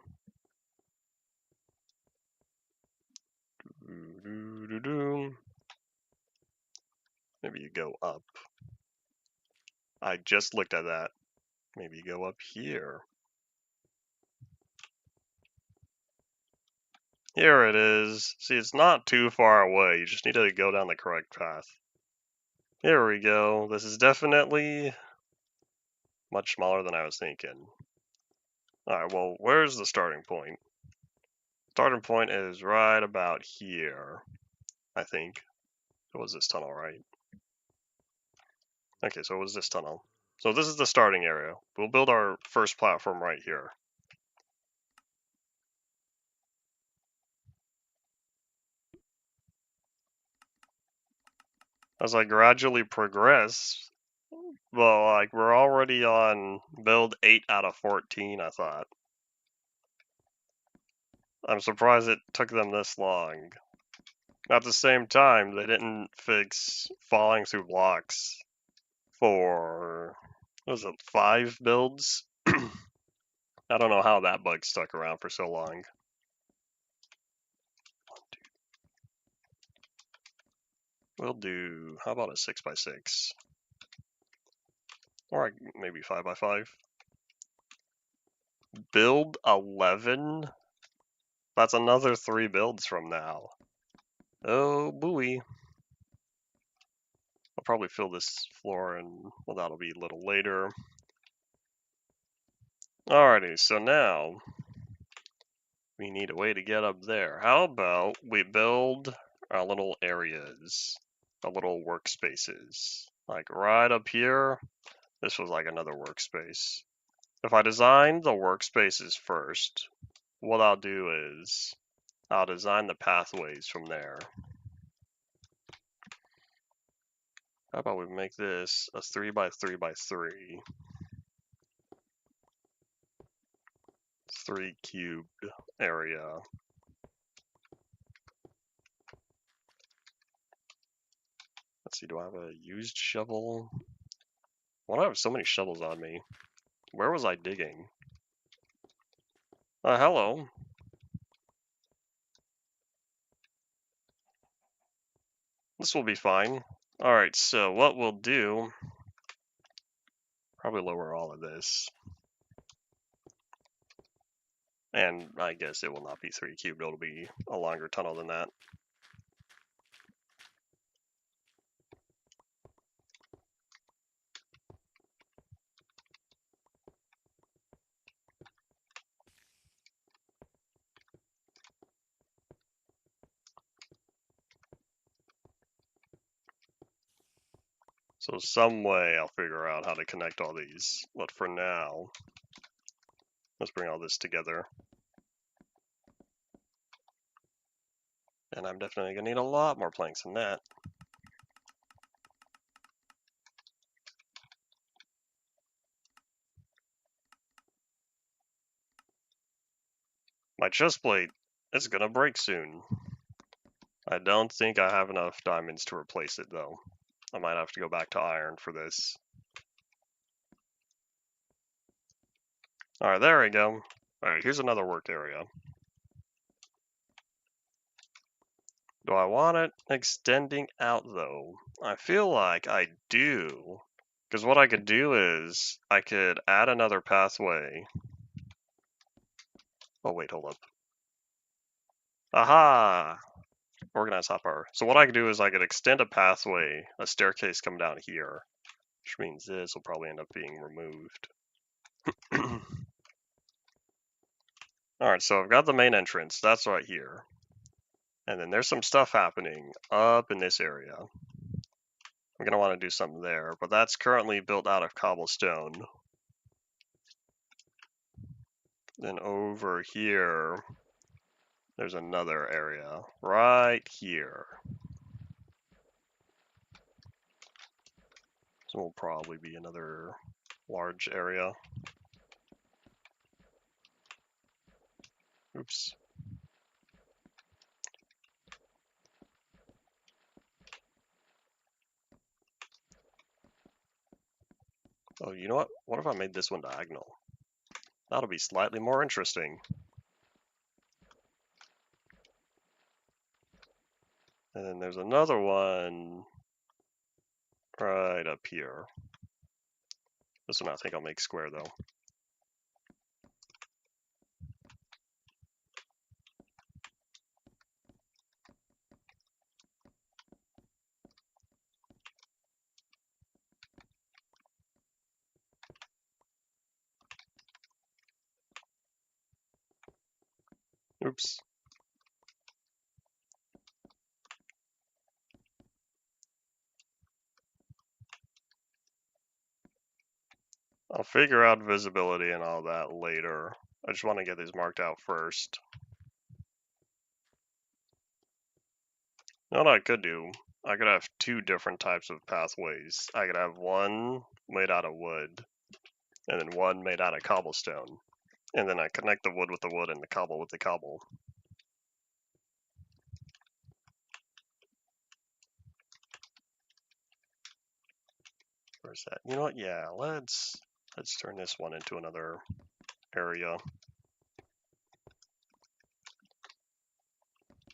Maybe you go up. I just looked at that. Maybe you go up here. Here it is. See, it's not too far away. You just need to go down the correct path. Here we go. This is definitely much smaller than I was thinking. Alright, well, where's the starting point? Starting point is right about here, I think. It was this tunnel, right? Okay, so it was this tunnel. So this is the starting area. We'll build our first platform right here. As I gradually progress, well, like, we're already on build 8 out of 14, I thought. I'm surprised it took them this long. At the same time, they didn't fix falling through blocks for, what was it, 5 builds? I don't know how that bug stuck around for so long. We'll do, how about a 6x6? Or maybe 5x5. Build 11? That's another 3 builds from now. Oh, buoy. I'll probably fill this floor and, well, that'll be a little later. Alrighty, so now we need a way to get up there. How about we build our little areas, our little workspaces. Like right up here, this was like another workspace. If I design the workspaces first, what I'll do is I'll design the pathways from there. How about we make this a 3x3x3, 3 cubed area. Let's see, do I have a used shovel? Why do I have so many shovels on me? Where was I digging? Hello. This will be fine. Alright, so what we'll do, probably lower all of this. And I guess it will not be 3 cubed, it'll be a longer tunnel than that. So some way I'll figure out how to connect all these. But for now, let's bring all this together. And I'm definitely going to need a lot more planks than that. My chest plate is going to break soon. I don't think I have enough diamonds to replace it though. I might have to go back to iron for this. Alright, there we go. Alright, here's another work area. Do I want it extending out though? I feel like I do. Because what I could do is, I could add another pathway. Oh wait, hold up. Aha! Organized hotbar. So what I could do is I could extend a pathway, a staircase come down here. Which means this will probably end up being removed. Alright, so I've got the main entrance. That's right here. And then there's some stuff happening up in this area. I'm going to want to do something there, but that's currently built out of cobblestone. Then over here, there's another area right here. So will probably be another large area. Oops. Oh, you know what? What if I made this one diagonal? That'll be slightly more interesting. And then there's another one right up here. This one I think I'll make square though. Oops. I'll figure out visibility and all that later. I just want to get these marked out first. You know what I could do? I could have 2 different types of pathways. I could have one made out of wood, and then one made out of cobblestone. And then I connect the wood with the wood and the cobble with the cobble. Where's that? You know what? Yeah, let's turn this one into another area.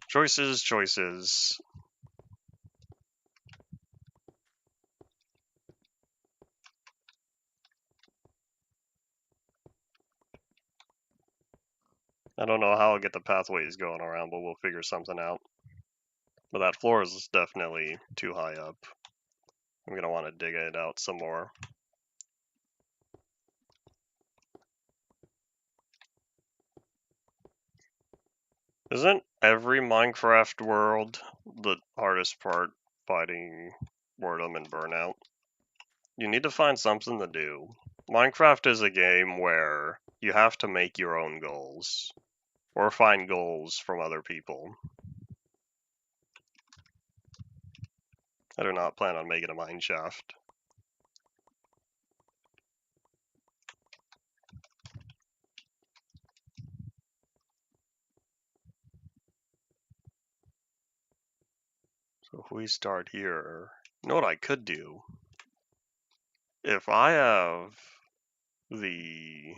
Choices, choices. I don't know how I'll get the pathways going around, but we'll figure something out. But that floor is definitely too high up. I'm going to want to dig it out some more. Isn't every Minecraft world the hardest part fighting boredom and burnout. You need to find something to do. Minecraft is a game where you have to make your own goals or find goals from other people. I do not plan on making a mine shaft. So if we start here, you know what I could do? If I have the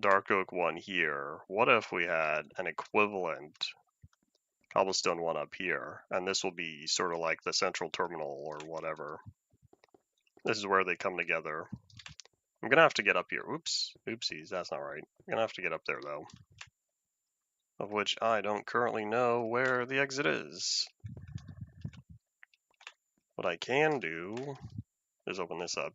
dark oak one here, what if we had an equivalent cobblestone one up here? And this will be sort of like the central terminal or whatever. This is where they come together. I'm gonna have to get up here. Oops. Oopsies, that's not right. I'm gonna have to get up there though. Of which I don't currently know where the exit is. What I can do is open this up.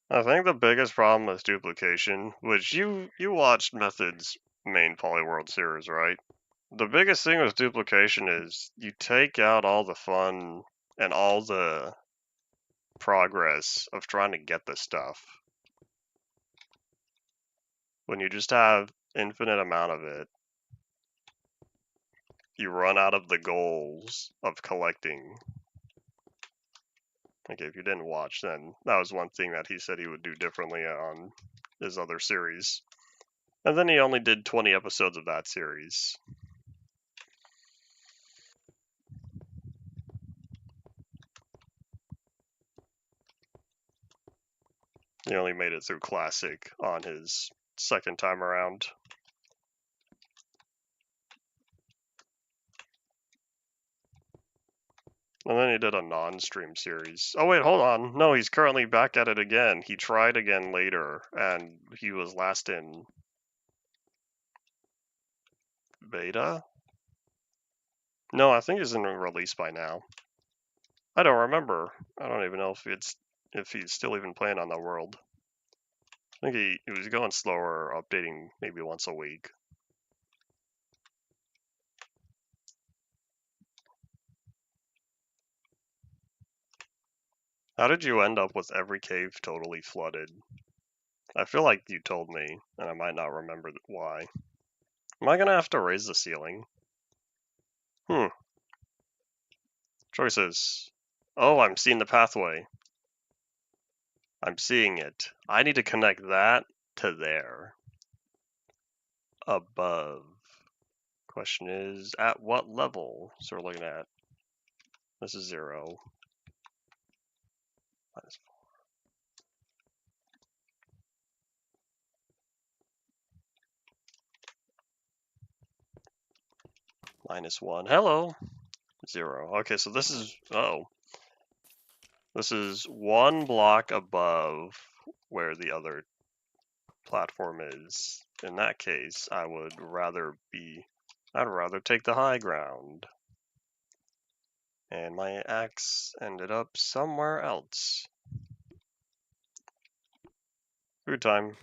I think the biggest problem with duplication, which you watched Method's main Polyworld series, right? The biggest thing with duplication is you take out all the fun and all the progress of trying to get the stuff. When you just have infinite amount of it, you run out of the goals of collecting. Okay, if you didn't watch, then that was one thing that he said he would do differently on his other series. And then he only did 20 episodes of that series. He only made it through Classic on his second time around. And then he did a non-stream series. Oh wait, hold on. No, he's currently back at it again. He tried again later, and he was last in beta? No, I think he's in release by now. I don't remember. I don't even know if he's still even playing on the world. I think he was going slower, updating maybe once a week. How did you end up with every cave totally flooded? I feel like you told me, and I might not remember why. Am I gonna have to raise the ceiling? Choices. Oh, I'm seeing the pathway. I'm seeing it. I need to connect that to there. Above. Question is, at what level? So we're looking at, this is 0. -1. Hello. 0. Okay, so this is, this is 1 block above where the other platform is. In that case, I'd rather take the high ground. And my axe ended up somewhere else. Food time.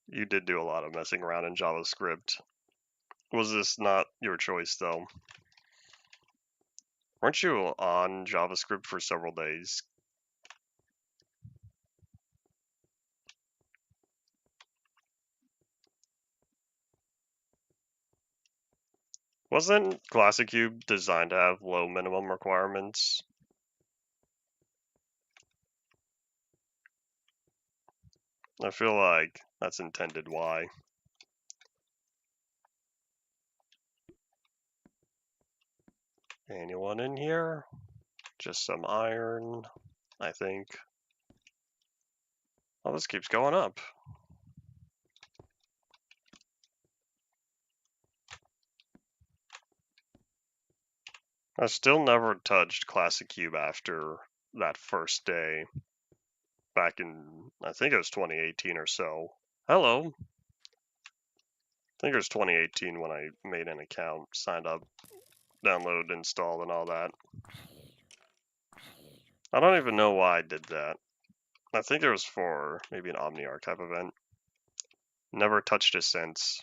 You did do a lot of messing around in JavaScript. Was this not your choice, though? Weren't you on JavaScript for several days? Wasn't Classic Cube designed to have low minimum requirements? I feel like that's intended why. Anyone in here? Just some iron, I think. Oh, this keeps going up. I still never touched Classic Cube after that first day. Back in, I think it was 2018 or so. Hello. I think it was 2018 when I made an account, signed up, download, install, and all that. I don't even know why I did that. I think it was for maybe an Omniarch type event. Never touched it since.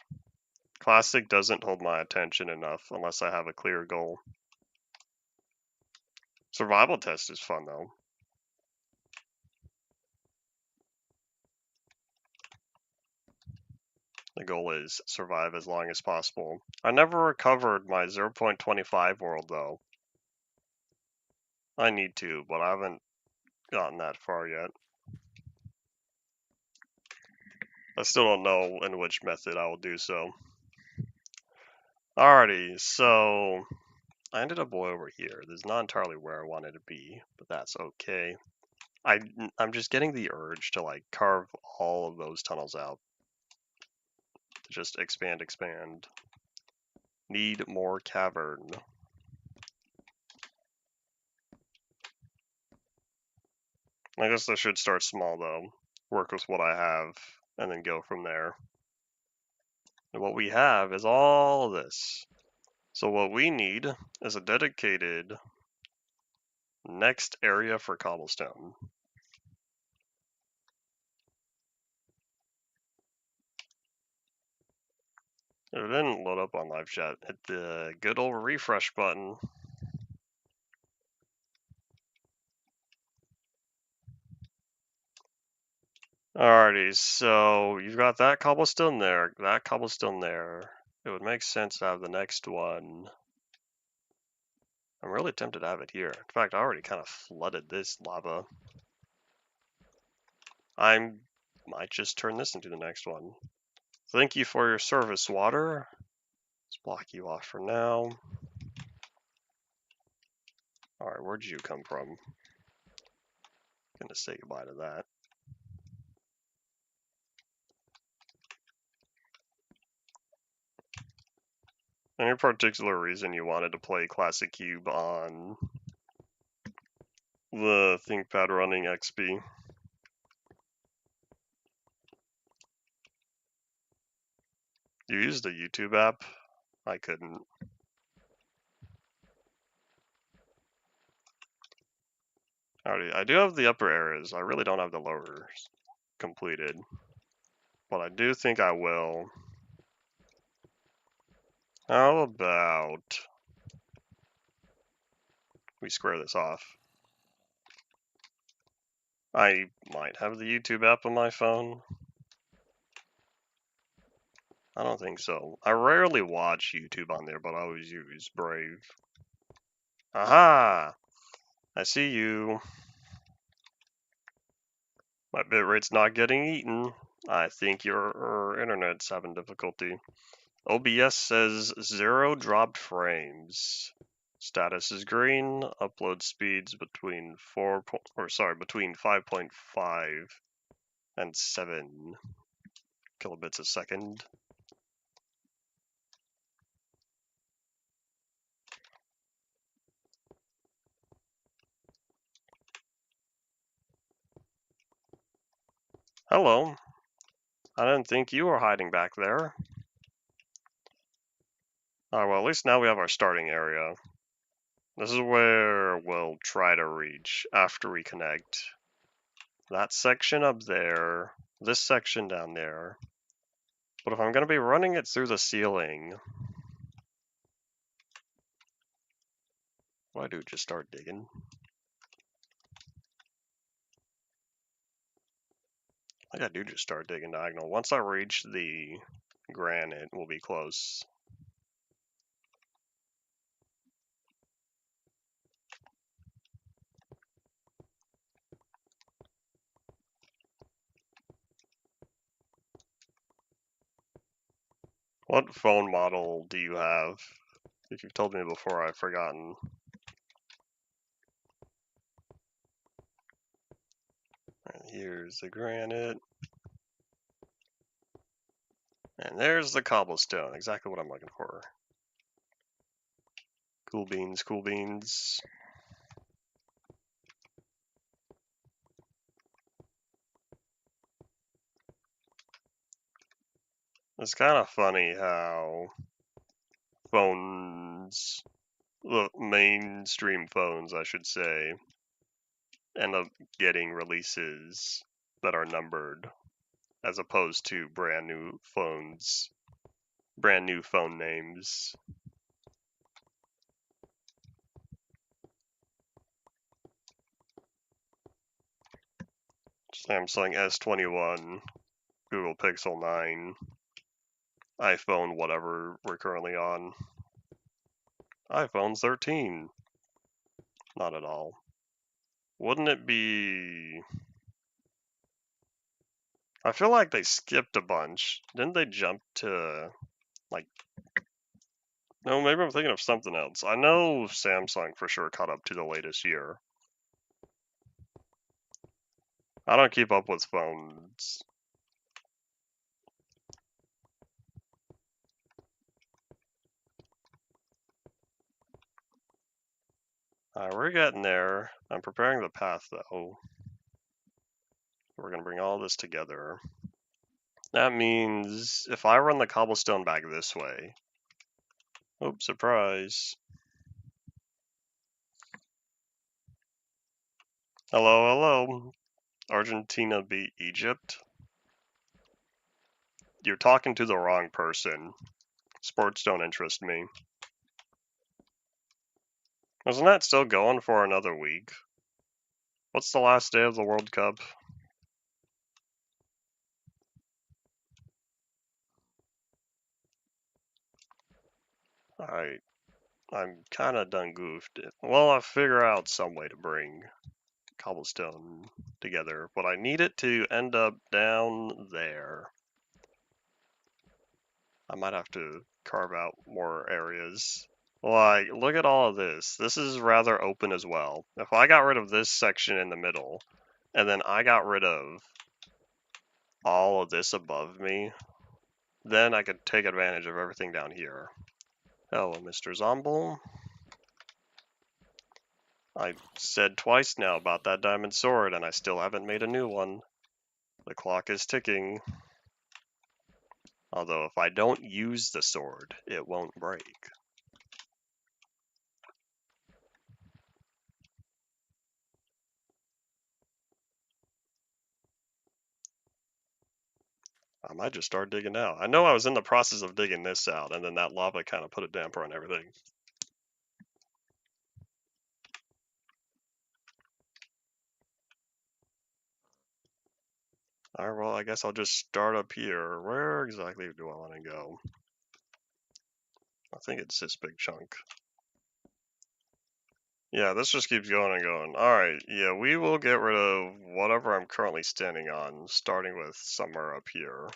Classic doesn't hold my attention enough unless I have a clear goal. Survival test is fun though. The goal is survive as long as possible. I never recovered my 0.25 world though. I need to, but I haven't gotten that far yet. I still don't know in which method I will do so. Alrighty, so I ended up way over here. This is not entirely where I wanted to be, but that's okay. I'm just getting the urge to like carve all of those tunnels out. Just expand. Need more cavern. I guess I should start small though. Work with what I have and then go from there. And what we have is all of this. So what we need is a dedicated next area for cobblestone. If it didn't load up on live chat, hit the good old refresh button. Alrighty, so you've got that cobblestone there, that cobblestone there. It would make sense to have the next one. I'm really tempted to have it here. In fact, I already kind of flooded this lava. I might just turn this into the next one. Thank you for your service, water. Let's block you off for now. Alright, where'd you come from? Gonna say goodbye to that. Any particular reason you wanted to play Classic Cube on the ThinkPad running XP? You used the YouTube app? I couldn't. Alrighty, I do have the upper areas. I really don't have the lowers completed. But I do think I will. How about we square this off? I might have the YouTube app on my phone. I don't think so. I rarely watch YouTube on there, but I always use Brave. Aha! I see you. My bitrate's not getting eaten. I think your internet's having difficulty. OBS says 0 dropped frames. Status is green. Upload speeds between between 5.5 and 7 kilobits a second. Hello. I didn't think you were hiding back there. Well, at least now we have our starting area. This is where we'll try to reach after we connect. That section up there, this section down there. But if I'm going to be running it through the ceiling, what do I do? Just start digging? I think I do just start digging diagonal. Once I reach the granite, we'll be close. What phone model do you have? If you've told me before, I've forgotten. And here's the granite. And there's the cobblestone, exactly what I'm looking for. Cool beans, cool beans. It's kind of funny how phones, the mainstream phones, I should say, end up getting releases that are numbered, as opposed to brand new phone names. Samsung S21, Google Pixel 9, iPhone whatever we're currently on. iPhone 13. Not at all. Wouldn't it be... I feel like they skipped a bunch. Didn't they jump to, like... No, maybe I'm thinking of something else. I know Samsung for sure caught up to the latest year. I don't keep up with phones. We're getting there. I'm preparing the path, though. We're going to bring all this together. That means if I run the cobblestone back this way... Oops, surprise. Hello, hello. Argentina beat Egypt. You're talking to the wrong person. Sports don't interest me. Isn't that still going for another week? What's the last day of the World Cup? Alright, I'm kinda done goofed. Well, I'll figure out some way to bring cobblestone together, but I need it to end up down there. I might have to carve out more areas. Like, look at all of this. This is rather open as well. If I got rid of this section in the middle, and then I got rid of all of this above me, then I could take advantage of everything down here. Hello, Mr. Zomble. I said twice now about that diamond sword, and I still haven't made a new one. The clock is ticking. Although, if I don't use the sword, it won't break. I might just start digging now. I know I was in the process of digging this out, and then that lava kind of put a damper on everything. Alright, well, I guess I'll just start up here. Where exactly do I want to go? I think it's this big chunk. Yeah, this just keeps going and going. Alright, yeah, we will get rid of whatever I'm currently standing on, starting with somewhere up here.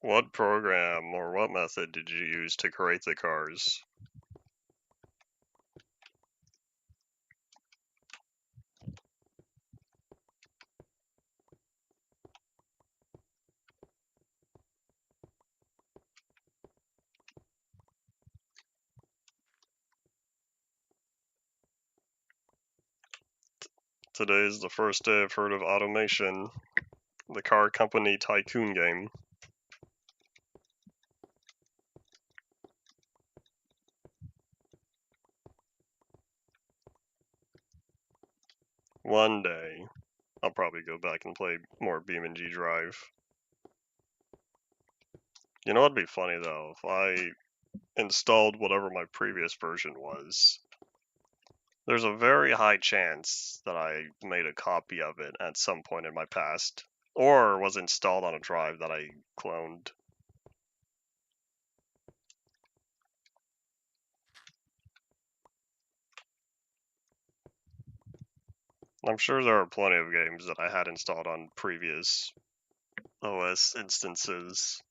What program or what method did you use to create the cars? Today is the first day I've heard of automation, the car company tycoon game. One day, I'll probably go back and play more BeamNG Drive. You know what'd be funny though? If I installed whatever my previous version was, there's a very high chance that I made a copy of it at some point in my past, or was installed on a drive that I cloned. I'm sure there are plenty of games that I had installed on previous OS instances.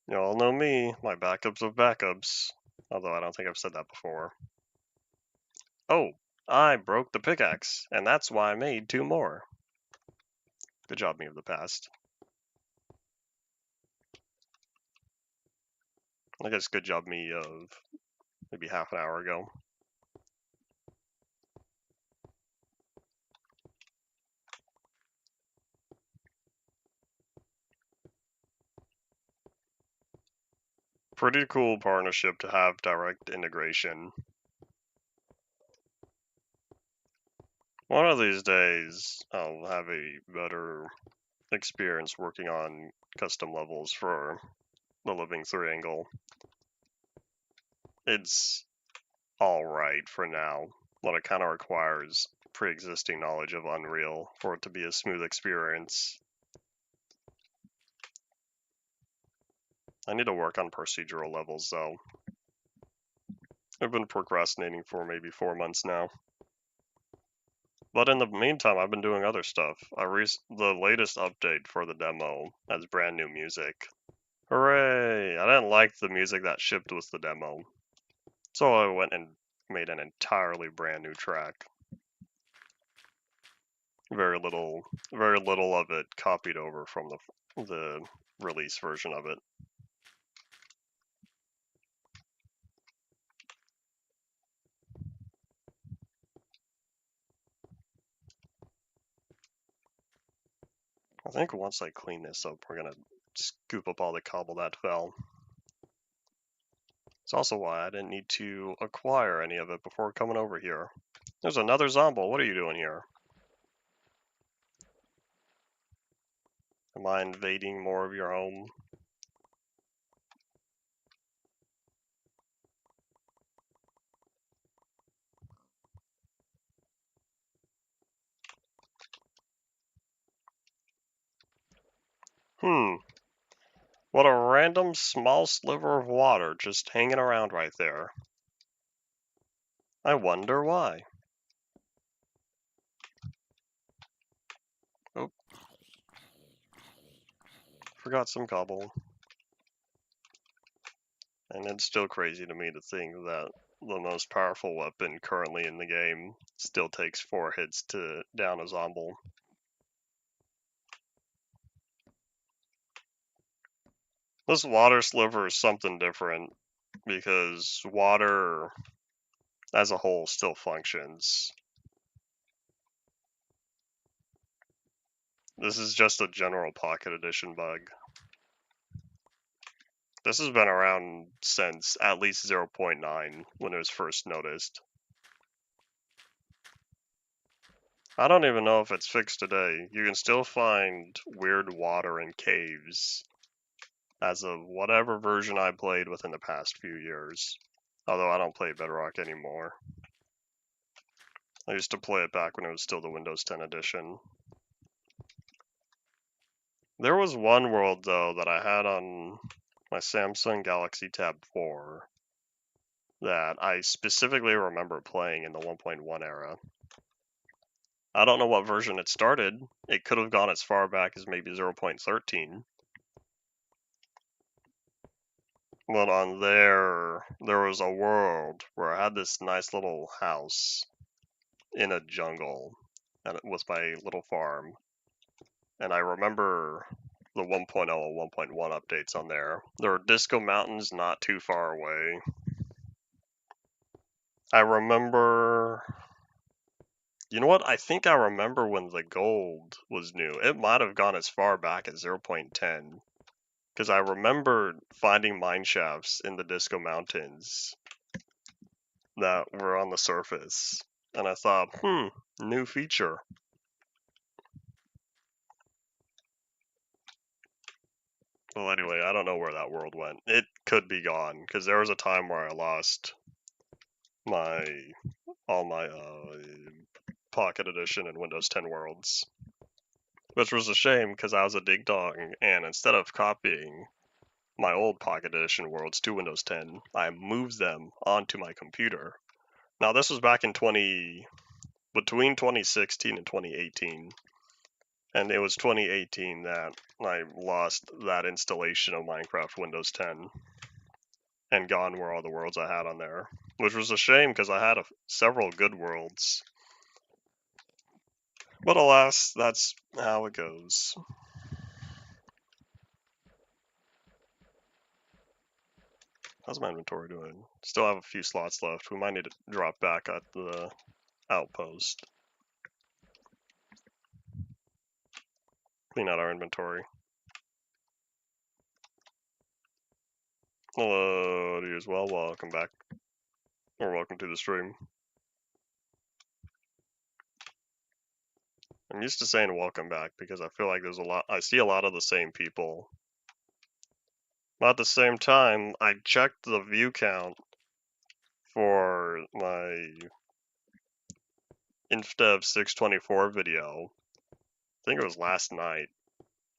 You all know me, my backups of backups. Although I don't think I've said that before. Oh, I broke the pickaxe, and that's why I made 2 more. Good job, me of the past. I guess good job, me of maybe half an hour ago. Pretty cool partnership to have direct integration. One of these days, I'll have a better experience working on custom levels for the Living Triangle. It's alright for now, but it kind of requires pre-existing knowledge of Unreal for it to be a smooth experience. I need to work on procedural levels though. I've been procrastinating for maybe 4 months now. But in the meantime, I've been doing other stuff. The latest update for the demo has brand new music. Hooray! I didn't like the music that shipped with the demo, so I went and made an entirely brand new track. Very little of it copied over from the release version of it. I think once I clean this up, we're gonna scoop up all the cobble that fell. It's also why I didn't need to acquire any of it before coming over here. There's another zombie. What are you doing here? Am I invading more of your home? What a random small sliver of water just hanging around right there. I wonder why. Oh, forgot some cobble. And it's still crazy to me to think that the most powerful weapon currently in the game still takes 4 hits to down a zombie. This water sliver is something different because water as a whole still functions. This is just a general Pocket Edition bug. This has been around since at least 0.9 when it was first noticed. I don't even know if it's fixed today. You can still find weird water in caves as of whatever version I played within the past few years. Although I don't play Bedrock anymore. I used to play it back when it was still the Windows 10 edition. There was one world though that I had on my Samsung Galaxy Tab 4 that I specifically remember playing in the 1.1 era. I don't know what version it started. It could have gone as far back as maybe 0.13. But on there was a world where I had this nice little house in a jungle, and it was my little farm. And I remember the 1.0 and 1.1 updates on there. There are Disco Mountains not too far away. I remember... You know what? I think I remember when the gold was new. It might have gone as far back as 0.10. Because I remember finding mine shafts in the Disco Mountains that were on the surface. And I thought, new feature. Well, anyway, I don't know where that world went. It could be gone, because there was a time where I lost all my Pocket Edition and Windows 10 worlds. Which was a shame, because I was a dig dog, and instead of copying my old Pocket Edition worlds to Windows 10, I moved them onto my computer. Now, this was back in between 2016 and 2018. And it was 2018 that I lost that installation of Minecraft Windows 10 and gone were all the worlds I had on there, which was a shame because I had several good worlds. But alas, that's how it goes. How's my inventory doing? Still have a few slots left. We might need to drop back at the outpost. Clean out our inventory. Hello to you as well, welcome back. Or welcome to the stream. I'm used to saying welcome back because I feel like I see a lot of the same people. But at the same time, I checked the view count for my InfDev 624 video. I think it was last night.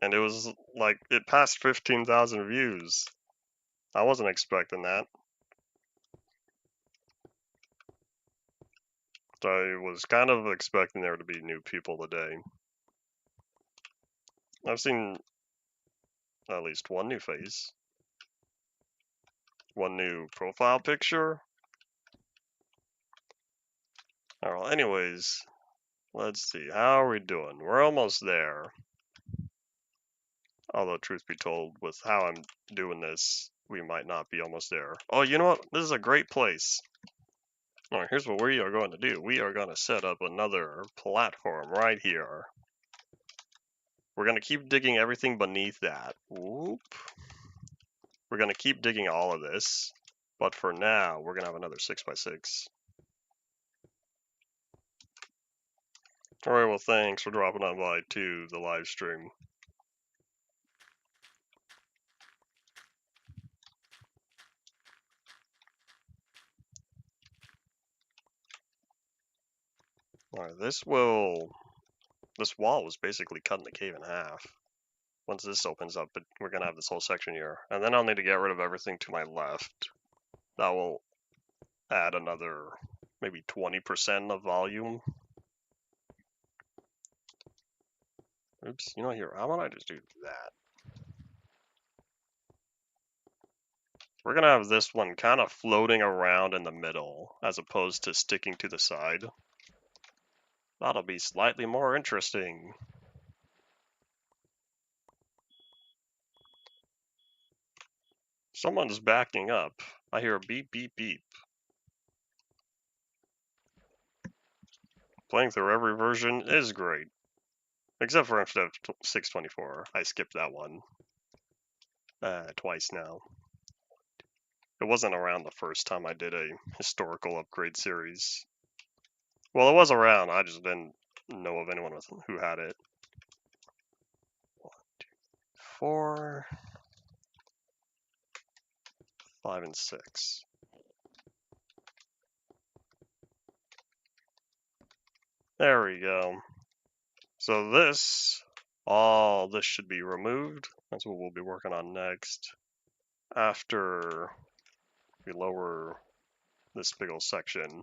And it was like, it passed 15,000 views. I wasn't expecting that. I was kind of expecting there to be new people today. I've seen at least one new face, one new profile picture. Alright, anyways, let's see, how are we doing? We're almost there. Although, truth be told, with how I'm doing this, we might not be almost there. Oh, you know what? This is a great place. Alright, here's what we are going to do. We are going to set up another platform right here. We're going to keep digging everything beneath that. Whoop. We're going to keep digging all of this. But for now, we're going to have another 6x6. Alright, well, thanks for dropping on by to the live stream. Alright, this wall was basically cutting the cave in half. Once this opens up, but we're going to have this whole section here. And then I'll need to get rid of everything to my left. That will add another maybe 20% of volume. Oops, you know here, how about I just do that? We're going to have this one kind of floating around in the middle, as opposed to sticking to the side. That'll be slightly more interesting. Someone's backing up. I hear a beep, beep, beep. Playing through every version is great. Except for InfDev 624. I skipped that one. Twice now. It wasn't around the first time I did a historical upgrade series. Well, it was around, I just didn't know of anyone who had it. 1, 2, 4, 5, and 6. There we go. So all this should be removed. That's what we'll be working on next. After we lower this big old section.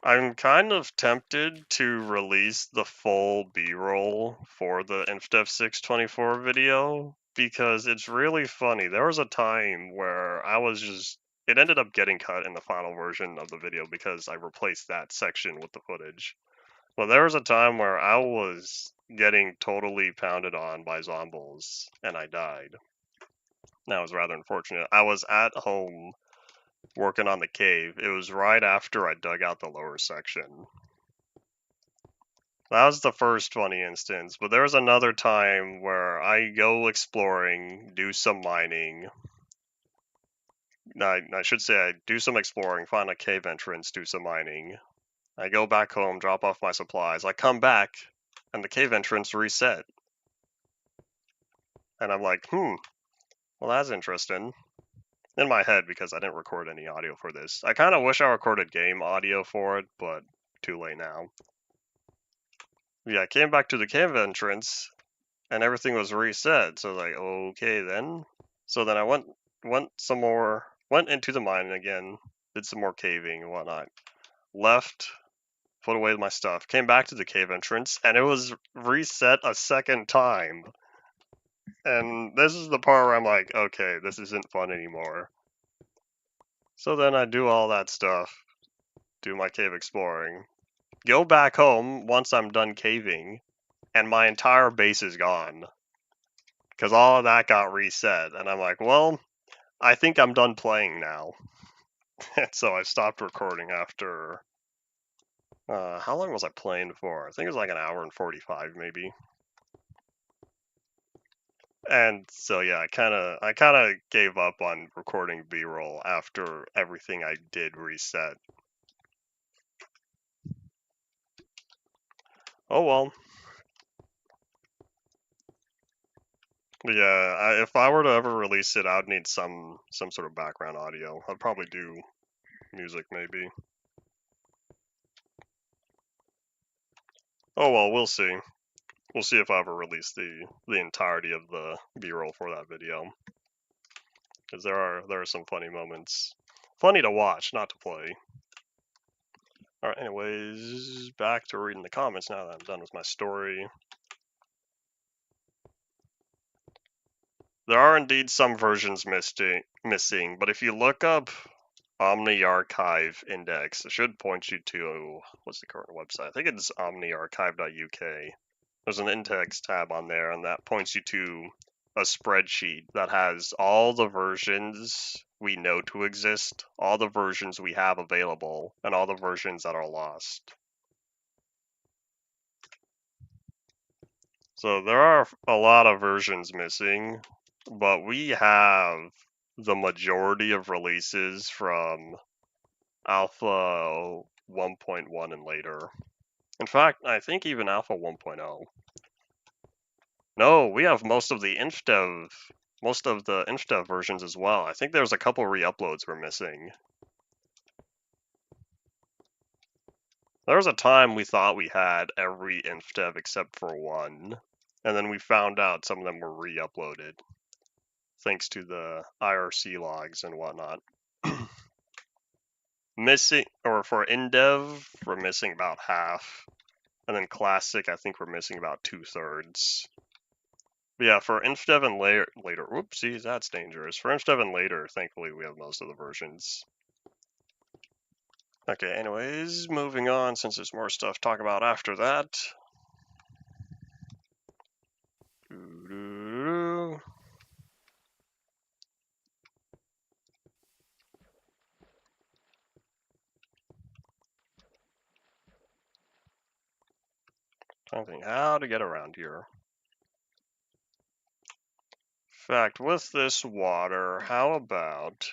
I'm kind of tempted to release the full B-roll for the InfDev 624 video because it's really funny. There was a time where it ended up getting cut in the final version of the video because I replaced that section with the footage. Well, there was a time where I was getting totally pounded on by zombies and I died. That was rather unfortunate. I was at home working on the cave. It was right after I dug out the lower section. That was the first funny instance, but there was another time where I go exploring, do some mining. I should say I do some exploring, find a cave entrance, do some mining. I go back home, drop off my supplies. I come back, and the cave entrance reset. And I'm like, well, that's interesting. In my head, because I didn't record any audio for this. I kind of wish I recorded game audio for it, but too late now. Yeah, I came back to the cave entrance, and everything was reset. So I was like, okay then. So then I went into the mine again, did some more caving and whatnot. Left, put away my stuff, came back to the cave entrance, and it was reset a second time. And this is the part where I'm like, okay, this isn't fun anymore. So then I do all that stuff, do my cave exploring, go back home once I'm done caving, and my entire base is gone. Because all of that got reset, and I'm like, well, I think I'm done playing now. And so I stopped recording after, how long was I playing for? I think it was like an hour and 45 maybe. And so yeah, I kind of gave up on recording B-roll after everything I did reset. Oh well. But yeah, if I were to ever release it, I'd need some sort of background audio. I'd probably do music maybe. Oh well, we'll see. We'll see if I ever release the entirety of the B-roll for that video, because there are some funny moments, funny to watch, not to play. All right. Anyways, back to reading the comments now that I'm done with my story. There are indeed some versions missing, but if you look up Omni Archive Index, it should point you to what's the current website? I think it's omniarchive.uk. There's an index tab on there, and that points you to a spreadsheet that has all the versions we know to exist, all the versions we have available, and all the versions that are lost. So there are a lot of versions missing, but we have the majority of releases from Alpha 1.1 and later. In fact, I think even Alpha 1.0. No, we have most of the InfDev versions as well. I think there's a couple re-uploads we're missing. There was a time we thought we had every InfDev except for one, and then we found out some of them were re-uploaded, thanks to the IRC logs and whatnot. Missing, or for InDev, we're missing about half, and then Classic, I think we're missing about 2/3. But yeah, for InfDev and later, whoopsies, that's dangerous. For InfDev and later, thankfully we have most of the versions. Okay, anyways, moving on, since there's more stuff to talk about after that. Trying to think how to get around here. In fact, with this water, how about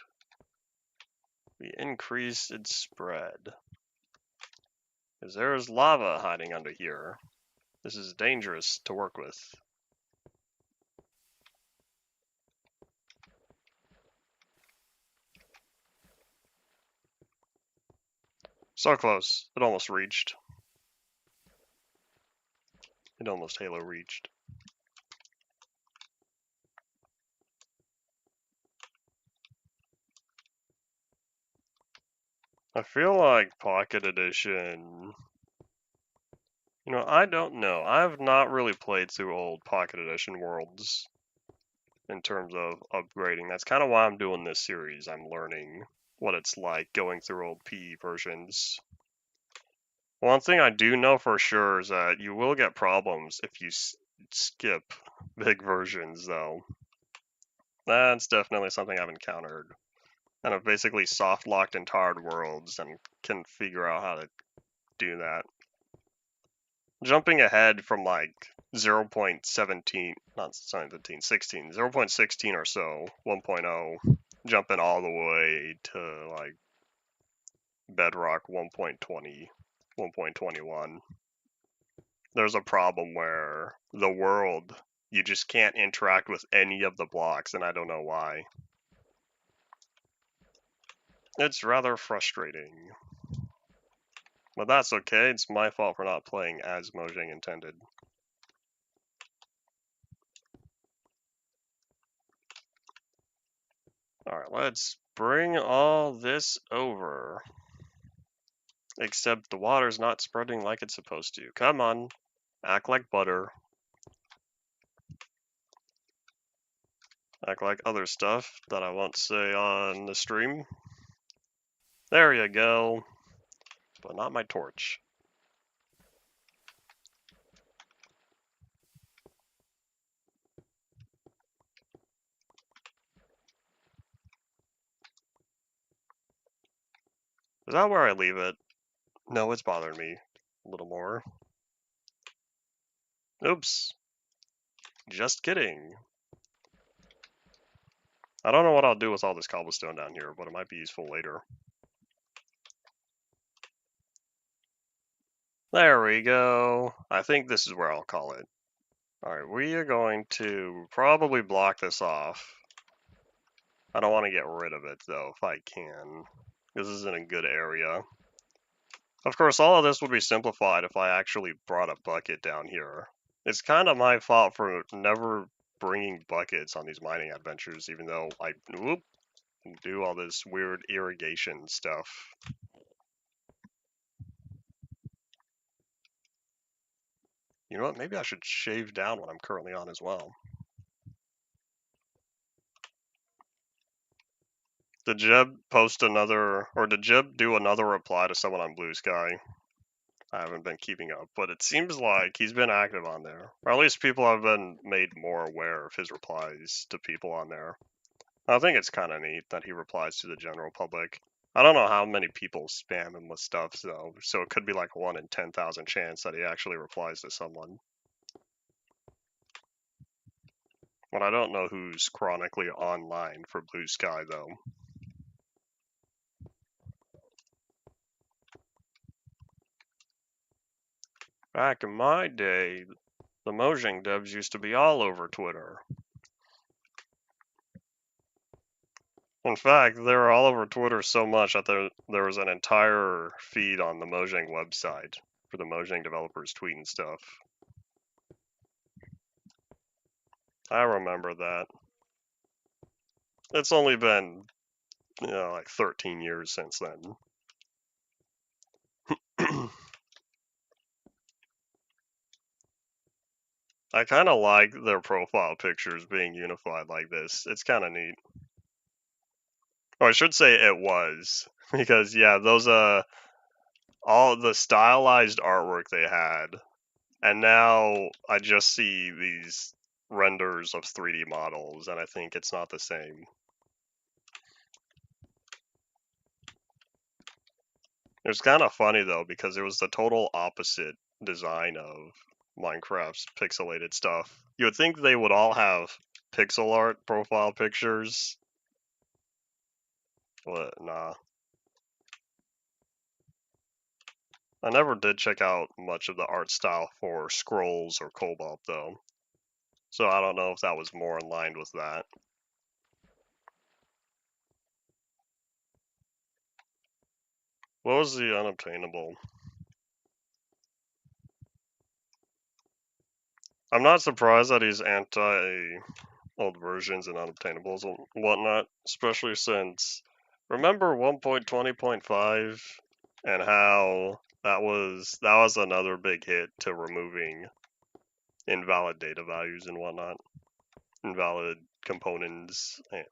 we increase its spread? Because there's lava hiding under here. This is dangerous to work with. So close. It almost reached. It almost Halo reached. I feel like Pocket Edition... You know, I don't know. I've not really played through old Pocket Edition worlds in terms of upgrading. That's kind of why I'm doing this series. I'm learning what it's like going through old PE versions. One thing I do know for sure is that you will get problems if you skip big versions, though. That's definitely something I've encountered. And I've basically soft-locked entire worlds and can figure out how to do that. Jumping ahead from like 0.17, not 17, 16, 0.16 or so, 1.0, jumping all the way to like Bedrock 1.20, 1.21. There's a problem where the world, you just can't interact with any of the blocks, and I don't know why. It's rather frustrating. But that's okay, it's my fault for not playing as Mojang intended. Alright, let's bring all this over. Except the water's not spreading like it's supposed to. Come on, act like butter. Act like other stuff that I won't say on the stream. There you go. But not my torch. Is that where I leave it? No, it's bothering me a little more. Oops. Just kidding. I don't know what I'll do with all this cobblestone down here, but it might be useful later. There we go. I think this is where I'll call it. Alright, we are going to probably block this off. I don't want to get rid of it, though, if I can. This isn't a good area. Of course, all of this would be simplified if I actually brought a bucket down here. It's kind of my fault for never bringing buckets on these mining adventures, even though I do all this weird irrigation stuff. You know what? Maybe I should shave down what I'm currently on as well. Did Jeb post another, or did Jeb do another reply to someone on Blue Sky? I haven't been keeping up, but it seems like he's been active on there. Or at least people have been made more aware of his replies to people on there. I think it's kind of neat that he replies to the general public. I don't know how many people spam him with stuff, though, so it could be like 1 in 10,000 chance that he actually replies to someone. But I don't know who's chronically online for Blue Sky, though. Back in my day, the Mojang devs used to be all over Twitter. In fact, they were all over Twitter so much that there was an entire feed on the Mojang website for the Mojang developers tweeting stuff. I remember that. It's only been, like 13 years since then. I kind of like their profile pictures being unified like this. It's kind of neat. Oh, I should say it was, because yeah, those all the stylized artwork they had, and now I just see these renders of 3D models, and I think it's not the same. It was kind of funny though, because it was the total opposite design of Minecraft's pixelated stuff. You would think they would all have pixel art profile pictures, but nah. I never did check out much of the art style for Scrolls or Cobalt though, so I don't know if that was more in line with that. What was the unobtainable? I'm not surprised that he's anti old versions and unobtainables and whatnot, especially since remember 1.20.5 and how that was another big hit to removing invalid data values and whatnot, invalid components and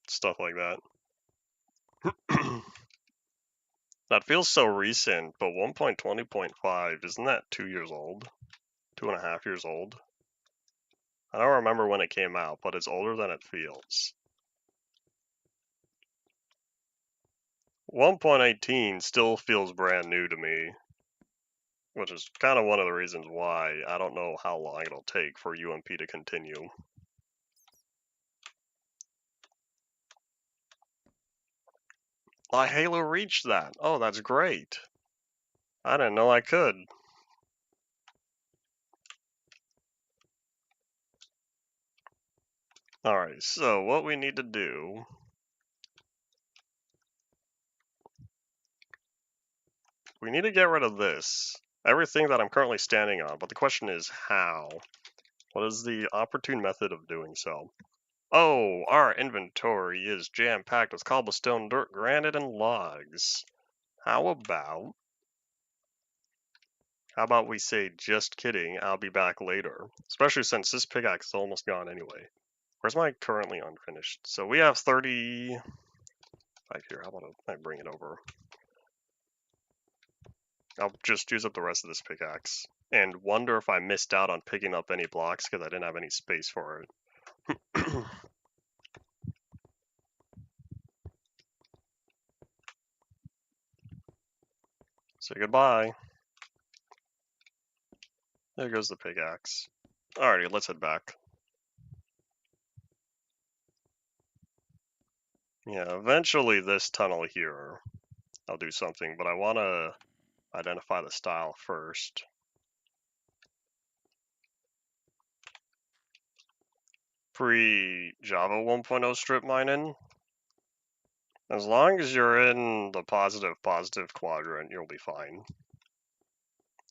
stuff like that. That feels so recent, but 1.20.5, isn't that 2 years old? 2.5 years old? I don't remember when it came out, but it's older than it feels. 1.18 still feels brand new to me, which is kind of one of the reasons why I don't know how long it'll take for UMP to continue. Halo reached that. Oh, that's great. I didn't know I could. Alright, so what we need to do... We need to get rid of this. Everything that I'm currently standing on, but the question is how? What is the opportune method of doing so? Oh, our inventory is jam-packed with cobblestone, dirt, granite, and logs. How about we say, just kidding, I'll be back later. Especially since this pickaxe is almost gone anyway. Where's my currently unfinished? So we have 30... Back here, how about I bring it over? I'll just use up the rest of this pickaxe. And wonder if I missed out on picking up any blocks because I didn't have any space for it. Say goodbye. There goes the pickaxe. Alrighty, let's head back. Yeah, eventually this tunnel here, I'll do something, but I want to identify the style first. Pre-Java 1.0 strip mining, as long as you're in the positive quadrant, you'll be fine.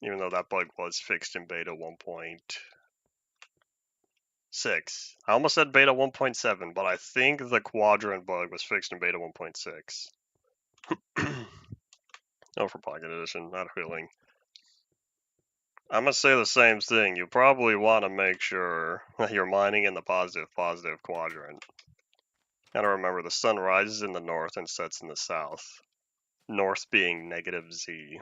Even though that bug was fixed in beta 1.6. I almost said beta 1.7, but I think the quadrant bug was fixed in beta 1.6. Oh, for Pocket Edition, not healing. I'm gonna say the same thing. You probably want to make sure that you're mining in the positive quadrant. Gotta remember, the sun rises in the north and sets in the south. North being negative Z.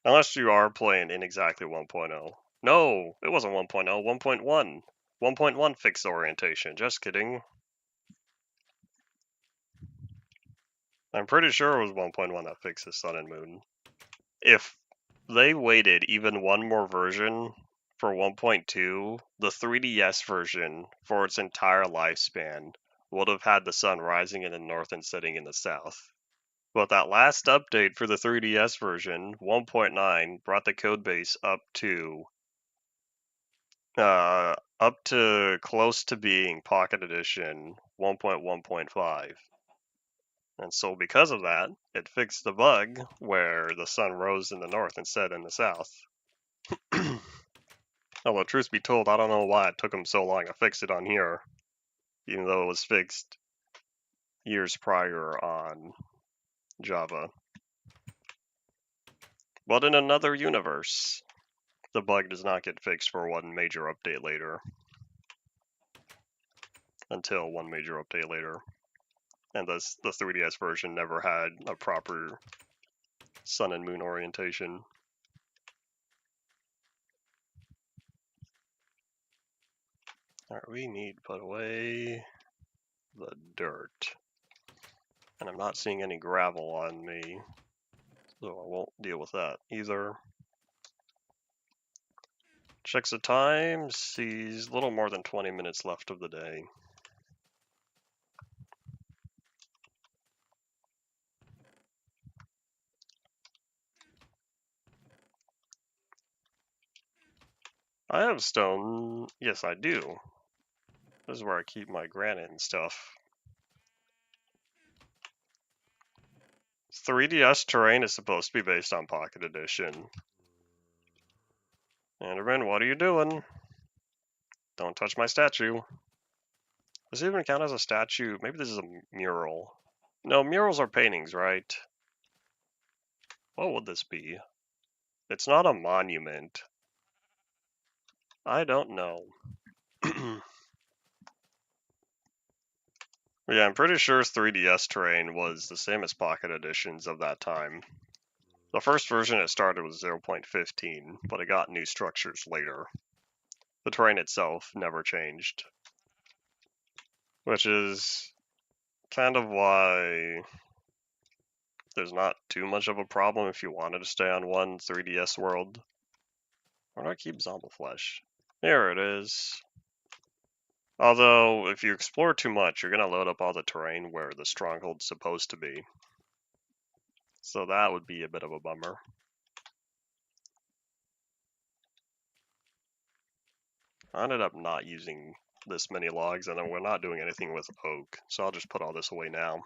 Unless you are playing in exactly 1.0. No, it wasn't 1.0, 1.1. 1.1 fixed orientation, just kidding. I'm pretty sure it was 1.1 that fixed the sun and moon. If they waited even one more version for 1.2, the 3DS version, for its entire lifespan, would have had the sun rising in the north and setting in the south. But that last update for the 3DS version, 1.9, brought the codebase up to close to being Pocket Edition 1.1.5. And so because of that, it fixed the bug where the sun rose in the north and set in the south. Although, truth be told, I don't know why it took them so long to fix it on here, even though it was fixed years prior on Java. But in another universe, the bug does not get fixed for one major update later. Until one major update later. And the 3DS version never had a proper sun and moon orientation. Alright, we need to put away the dirt. And I'm not seeing any gravel on me, so I won't deal with that either. Checks the time, sees a little more than 20 minutes left of the day. I have stone. Yes, I do. This is where I keep my granite and stuff. 3DS terrain is supposed to be based on Pocket Edition. Enderman, what are you doing? Don't touch my statue. Does it even count as a statue? Maybe this is a mural. No, murals are paintings, right? What would this be? It's not a monument. I don't know. Yeah, I'm pretty sure 3DS terrain was the same as Pocket Editions of that time. The first version it started was 0.15, but it got new structures later. The terrain itself never changed. Which is kind of why there's not too much of a problem if you wanted to stay on one 3DS world. Where do I keep Zombie Flesh? Here it is. Although, if you explore too much, you're going to load up all the terrain where the stronghold's supposed to be. So that would be a bit of a bummer. I ended up not using this many logs, and then we're not doing anything with oak, so I'll just put all this away now.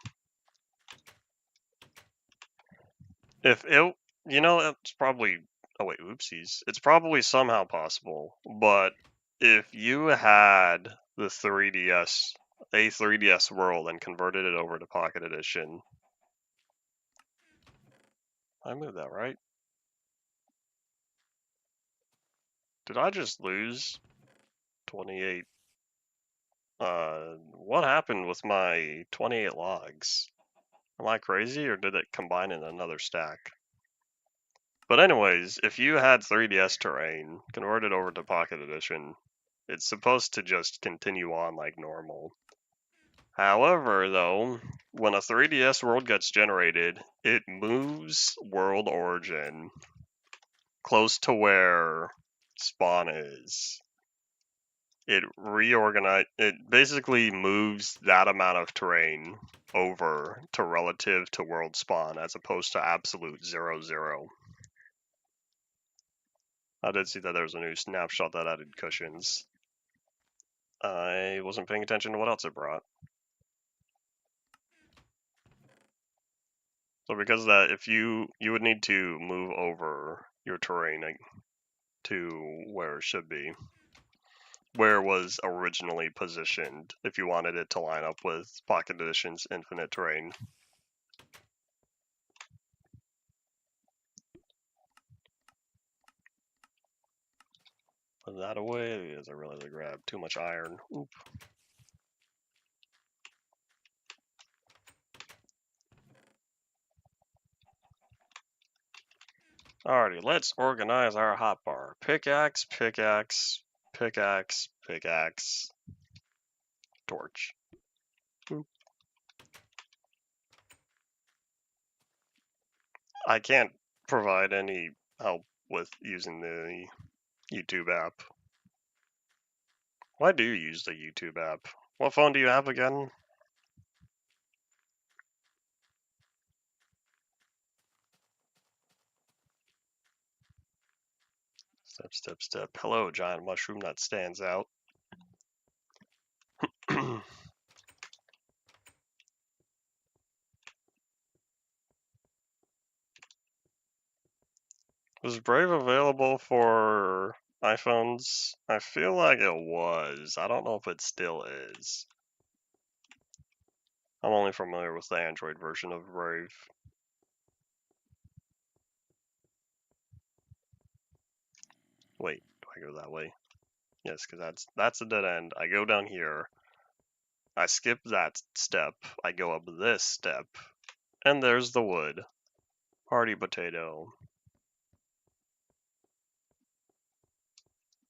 If it, it's probably, oh wait, oopsies. It's probably somehow possible, but if you had the 3DS world and converted it over to Pocket Edition, I moved that, right? Did I just lose 28? What happened with my 28 logs? Am I crazy, or did it combine in another stack? But anyways, if you had 3DS terrain converted over to Pocket Edition, it's supposed to just continue on like normal. However, though, when a 3DS world gets generated, it moves world origin close to where spawn is. it basically moves that amount of terrain over to relative to world spawn as opposed to absolute 0, 0. I did see that there was a new snapshot that added cushions. I wasn't paying attention to what else it brought. So because of that, if you would need to move over your terrain to where it should be, where it was originally positioned, if you wanted it to line up with Pocket Edition's infinite terrain. Put that away because I realized I grabbed too much iron. Oop. Alrighty, let's organize our hotbar. Pickaxe, pickaxe, pickaxe, pickaxe, torch. Oop. I can't provide any help with using the YouTube app. Why do you use the YouTube app? What phone do you have again? Step, step, step. Hello, giant mushroom that stands out. Was Brave available for iPhones? I feel like it was. I don't know if it still is. I'm only familiar with the Android version of Brave. Wait, do I go that way? Yes, because that's a dead end. I go down here. I skip that step. I go up this step. And there's the wood. Hardy potato.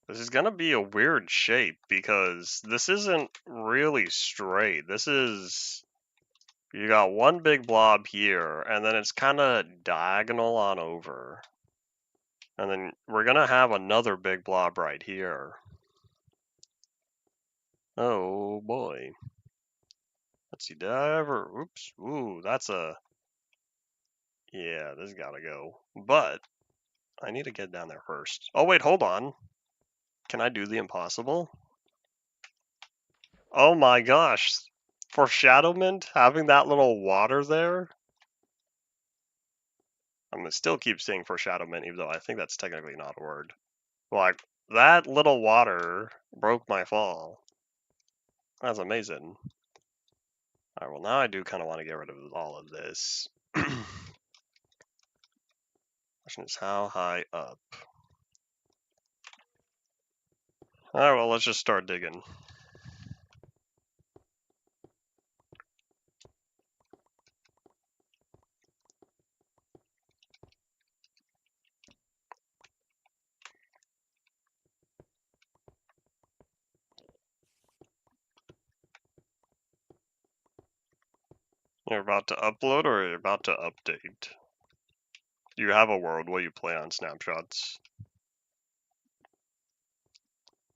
This is gonna be a weird shape because this isn't really straight. This is... You got one big blob here, and then it's kind of diagonal on over. And then we're gonna have another big blob right here. Oh boy. Let's see, did I ever... Oops. Ooh, that's a... Yeah, this gotta go. But, I need to get down there first. Oh wait, hold on. Can I do the impossible? Oh my gosh. Foreshadowment? Having that little water there? I'm gonna still keep saying foreshadowment, even though I think that's technically not a word. Like, that little water broke my fall. That's amazing. Alright, well now I do kind of want to get rid of all of this. Question is, how high up? Alright, well let's just start digging. You're about to upload or you're about to update? Do you have a world where you play on snapshots?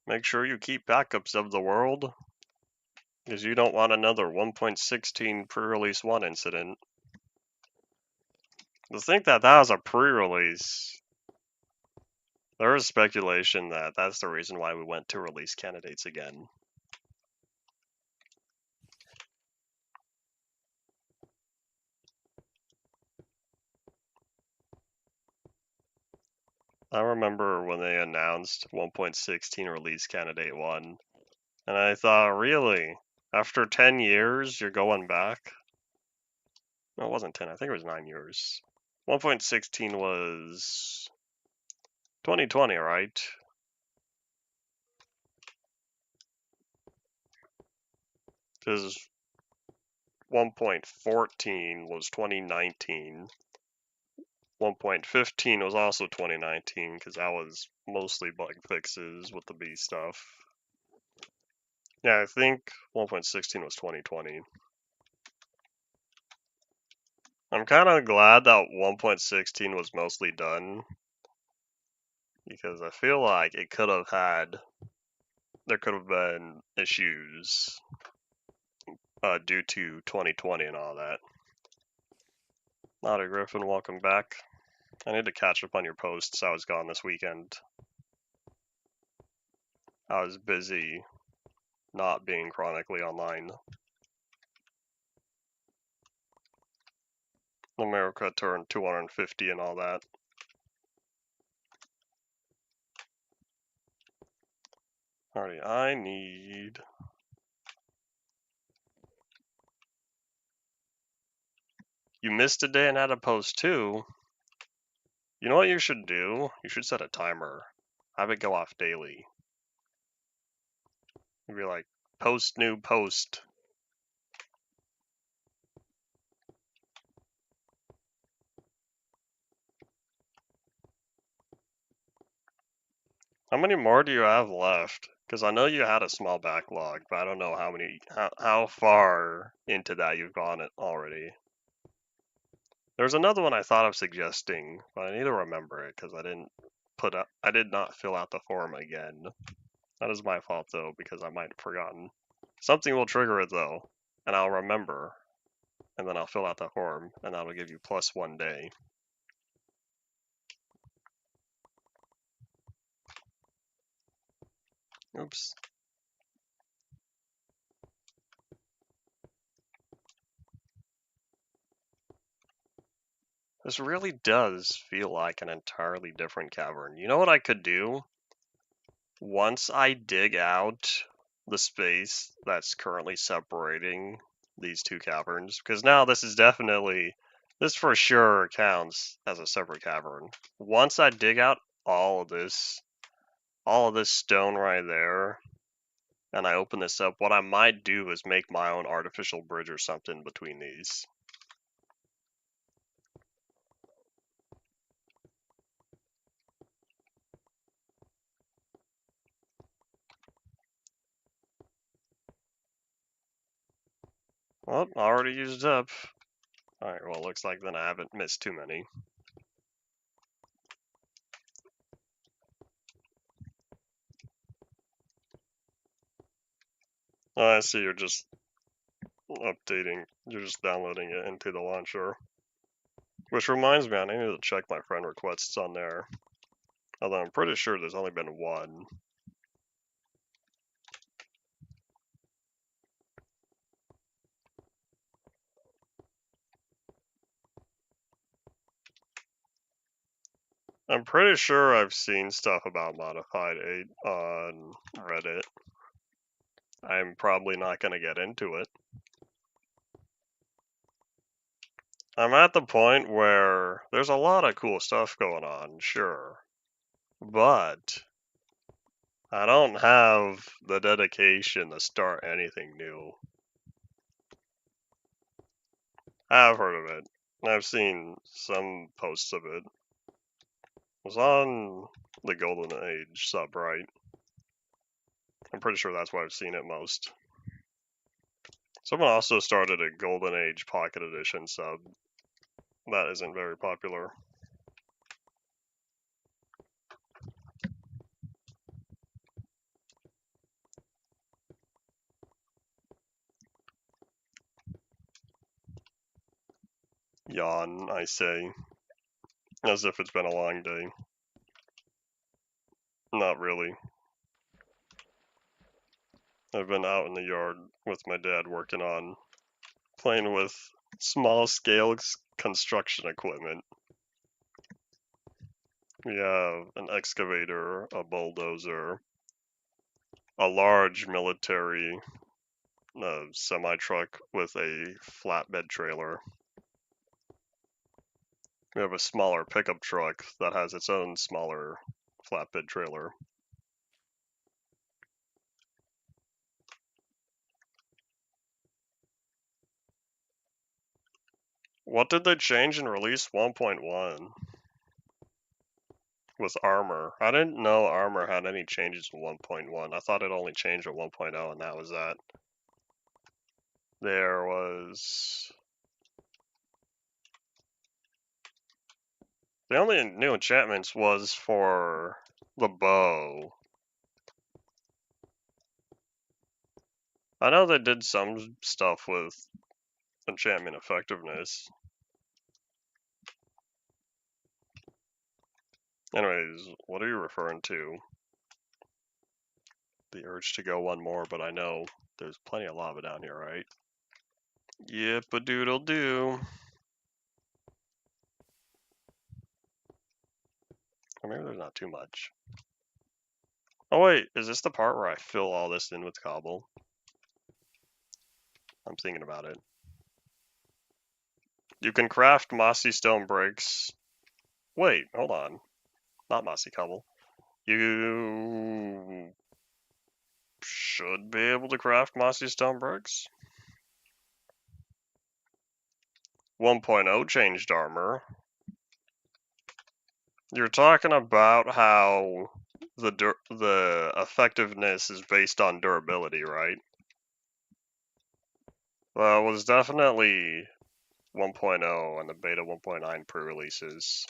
Make sure you keep backups of the world, because you don't want another 1.16 pre-release 1 incident. To think that that was a pre-release. There is speculation that that's the reason why we went to release candidates again. I remember when they announced 1.16 release candidate 1, and I thought, really? After 10 years, you're going back? No, it wasn't 10, I think it was 9 years. 1.16 was 2020, right? Because 1.14 was 2019. 1.15 was also 2019, because that was mostly bug fixes with the B stuff. Yeah, I think 1.16 was 2020. I'm kind of glad that 1.16 was mostly done, because I feel like it could have had there could have been issues due to 2020 and all that. Naughty Griffin, welcome back. I need to catch up on your posts. I was gone this weekend. I was busy not being chronically online. America turned 250 and all that. Alrighty, I need... You missed a day and had a post too. You know what you should do? You should set a timer. Have it go off daily. You'd be like, post new post. How many more do you have left? Because I know you had a small backlog, but I don't know how far into that you've gone already. There's another one I thought of suggesting, but I need to remember it because I did not fill out the form again. That is my fault though, because I might have forgotten. Something will trigger it though, and I'll remember, and then I'll fill out the form, and that'll give you plus 1 day. Oops. This really does feel like an entirely different cavern. You know what I could do? Once I dig out the space that's currently separating these two caverns, because now this for sure counts as a separate cavern. Once I dig out all of this stone right there, and I open this up, what I might do is make my own artificial bridge or something between these. Well, already used up. Alright, well, looks like then I haven't missed too many. Oh, I see you're just you're just downloading it into the launcher. Which reminds me, I need to check my friend requests on there. Although I'm pretty sure there's only been one. I'm pretty sure I've seen stuff about Modified 8 on Reddit. I'm probably not going to get into it. I'm at the point where there's a lot of cool stuff going on, sure. But I don't have the dedication to start anything new. I've heard of it. I've seen some posts of it. It was on the Golden Age sub, right? I'm pretty sure that's why I've seen it most. Someone also started a Golden Age Pocket Edition sub. That isn't very popular. Yawn, I say. As if it's been a long day. Not really. I've been out in the yard with my dad working on playing with small scale construction equipment. We have an excavator, a bulldozer, a large military semi-truck with a flatbed trailer. We have a smaller pickup truck that has its own smaller flatbed trailer. What did they change in release 1.1 with armor? I didn't know armor had any changes in 1.1. I thought it only changed at 1.0 and that was that. There was... The only new enchantments was for the bow. I know they did some stuff with enchantment effectiveness. Anyways, what are you referring to? The urge to go one more, but I know there's plenty of lava down here, right? Yep, a doodle do. Or maybe there's not too much. Oh wait, is this the part where I fill all this in with cobble? I'm thinking about it. You can craft mossy stone bricks. Wait, hold on. Not mossy cobble. You should be able to craft mossy stone bricks. 1.0 changed armor. You're talking about how the effectiveness is based on durability, right? Well, it was definitely 1.0 and the beta 1.9 pre-releases.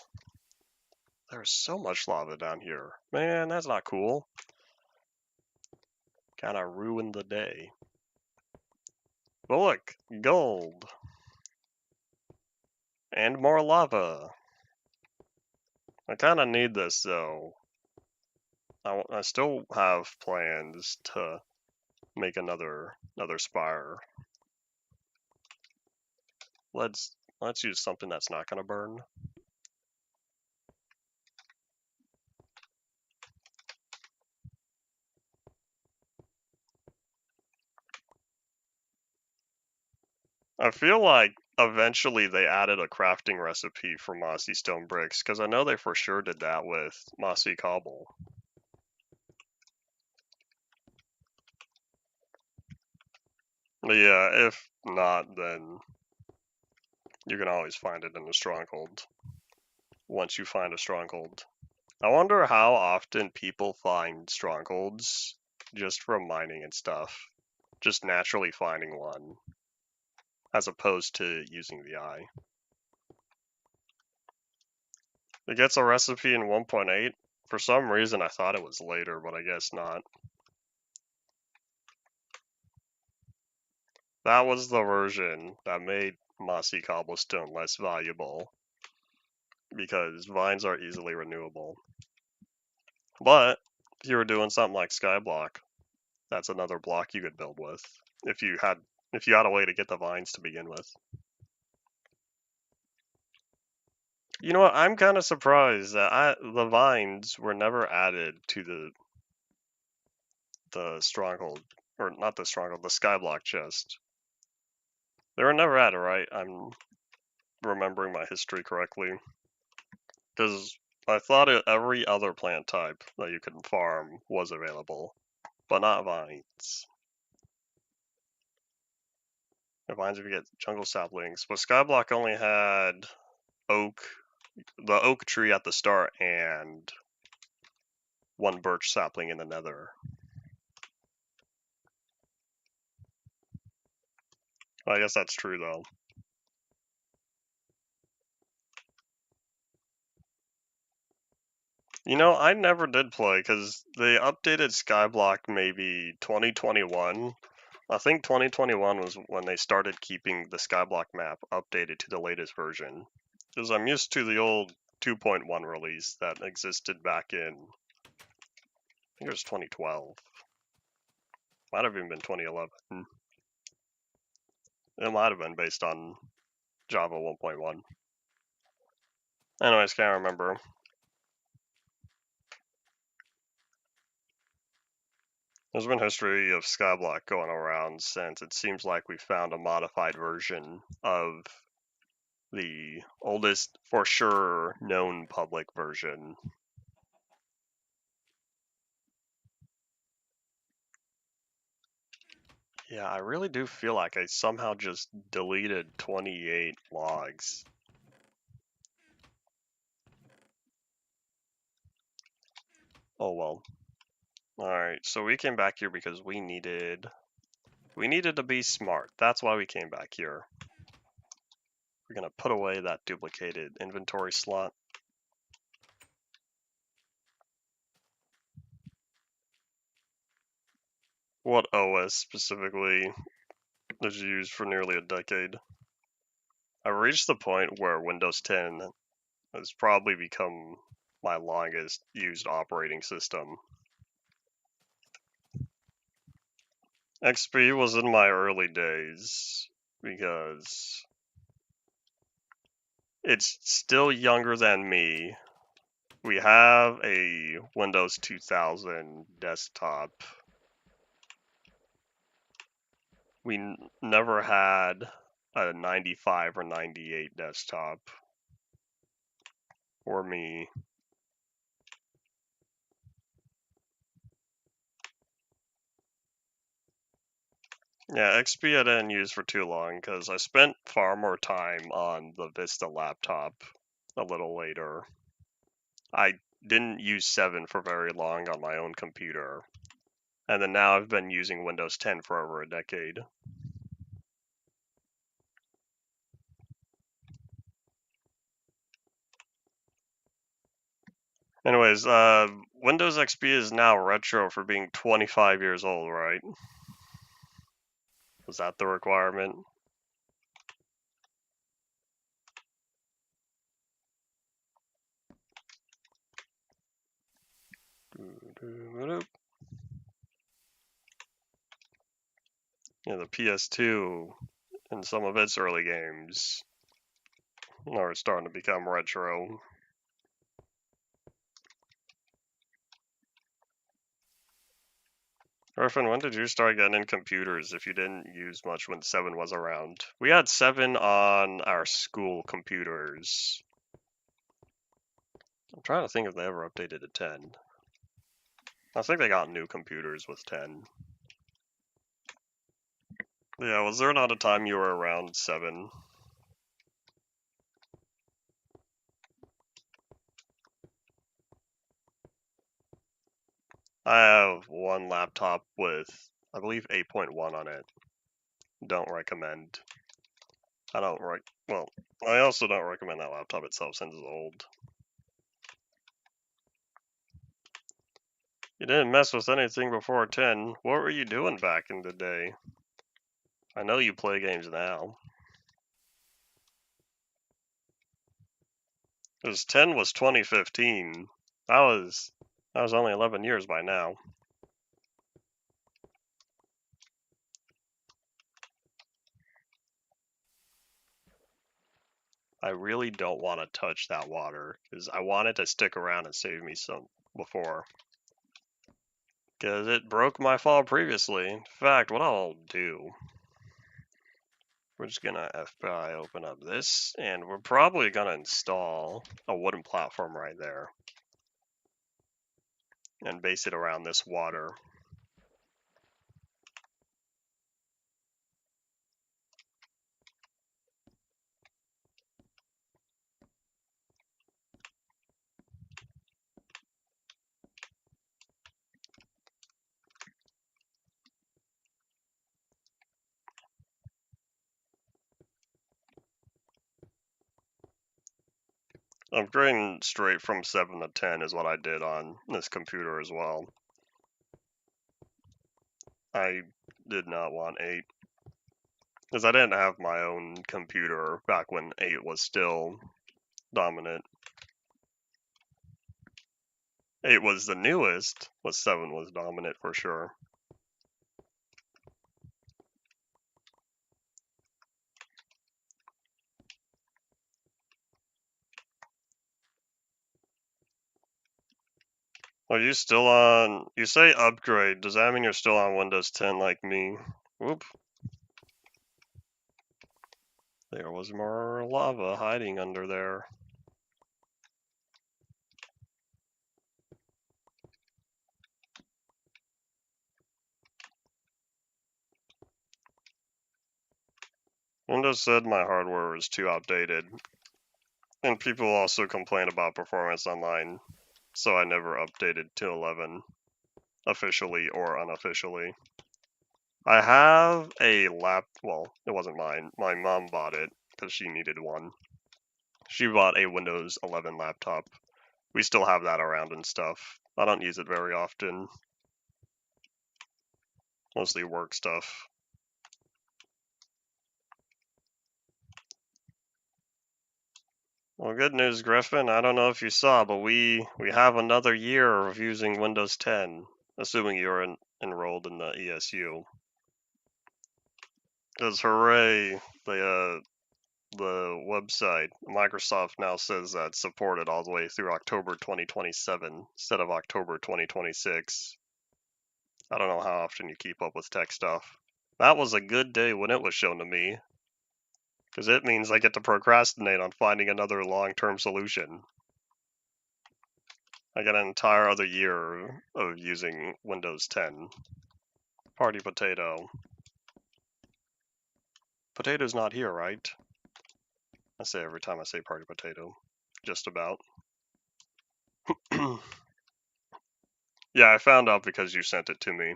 There's so much lava down here. Man, that's not cool. Kinda ruined the day. But look, gold. And more lava. I kinda need this though. I still have plans to make another spire. Let's use something that's not gonna burn. I feel like eventually they added a crafting recipe for mossy stone bricks, because I know they for sure did that with mossy cobble. Yeah, if not, then you can always find it in the stronghold. Once you find a stronghold. I wonder how often people find strongholds just from mining and stuff. Just naturally finding one, as opposed to using the eye. It gets a recipe in 1.8. For some reason I thought it was later, but I guess not. That was the version that made mossy cobblestone less valuable, because vines are easily renewable. But if you were doing something like skyblock, that's another block you could build with if you had a way to get the vines to begin with. You know what? I'm kind of surprised that the vines were never added to the stronghold, or not the stronghold, the skyblock chest. They were never added, right? I'm remembering my history correctly, because I thought every other plant type that you could farm was available, but not vines. The vines if you get jungle saplings, but skyblock only had the oak tree at the start, and one birch sapling in the nether. I guess that's true though. You know, I never did play because they updated Skyblock maybe 2021. I think 2021 was when they started keeping the Skyblock map updated to the latest version. Because I'm used to the old 2.1 release that existed back in, I think it was 2012. Might have even been 2011. It might have been based on Java 1.1. Anyways, can't remember. There's been history of Skyblock going around since it seems like we found a modified version of the oldest, for sure, known public version. Yeah, I really do feel like I somehow just deleted 28 logs. Oh well. Alright, so we came back here because we needed to be smart. That's why we came back here. We're gonna put away that duplicated inventory slot. What OS specifically is used for nearly a decade? I reached the point where Windows 10 has probably become my longest used operating system. XP was in my early days because it's still younger than me. We have a Windows 2000 desktop. We never had a 95 or 98 desktop. Or me. Yeah, XP I didn't use for too long because I spent far more time on the Vista laptop a little later. I didn't use 7 for very long on my own computer. And then now I've been using Windows 10 for over a decade. Anyways, Windows XP is now retro for being 25 years old, right? Was that the requirement? Yeah, the PS2 and some of its early games are starting to become retro. Griffin, when did you start getting in computers if you didn't use much when 7 was around? We had 7 on our school computers. I'm trying to think if they ever updated to 10. I think they got new computers with 10. Yeah, was there not a time you were around 7? I have one laptop with, I believe, 8.1 on it. Don't recommend. Well, I also don't recommend that laptop itself since it's old. You didn't mess with anything before 10. What were you doing back in the day? I know you play games now. Because 10 was 2015. That was only 11 years by now. I really don't want to touch that water because I want it to stick around and save me some before. Because it broke my fall previously. In fact, what I'll do, we're just gonna FBI open up this, and we're probably gonna install a wooden platform right there and base it around this water. Upgrading straight from 7 to 10 is what I did on this computer as well. I did not want 8. Because I didn't have my own computer back when 8 was still dominant. 8 was the newest, but 7 was dominant for sure. Are you still on? You say upgrade. Does that mean you're still on Windows 10 like me? Whoop. There was more lava hiding under there. Windows said my hardware was too outdated. And people also complain about performance online, so I never updated to 11, officially or unofficially. I have a well, it wasn't mine. My mom bought it because she needed one. She bought a Windows 11 laptop. We still have that around and stuff. I don't use it very often. Mostly work stuff. Well, good news, Griffin. I don't know if you saw, but we have another year of using Windows 10, assuming you're enrolled in the ESU. Because hooray, the website, Microsoft now says that it's supported all the way through October 2027 instead of October 2026. I don't know how often you keep up with tech stuff. That was a good day when it was shown to me, because it means I get to procrastinate on finding another long-term solution. I get an entire other year of using Windows 10. Party potato. Potato's not here, right? I say every time I say party potato. Just about. Yeah, I found out because you sent it to me.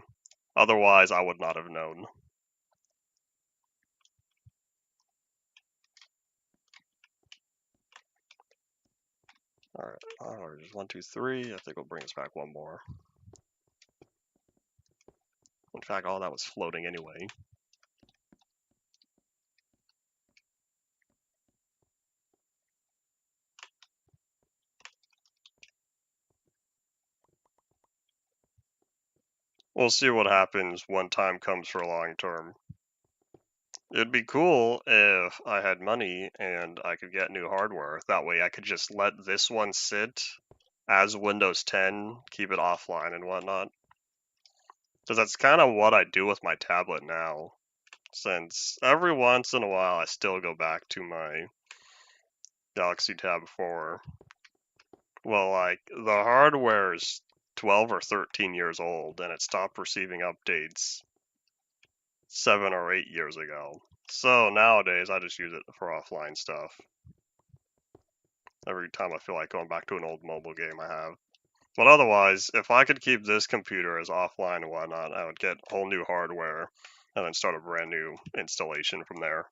Otherwise, I would not have known. Alright, there's 1, 2, 3. I think we'll bring us back one more. In fact, all that was floating anyway. We'll see what happens when time comes for long term. It'd be cool if I had money and I could get new hardware. That way I could just let this one sit as Windows 10, keep it offline and whatnot. Because that's kind of what I do with my tablet now. Since every once in a while I still go back to my Galaxy Tab 4. Well, like, the hardware is 12 or 13 years old and it stopped receiving updates 7 or 8 years ago. So nowadays I just use it for offline stuff. Every time I feel like going back to an old mobile game I have. But otherwise, if I could keep this computer as offline and whatnot, I would get whole new hardware and then start a brand new installation from there.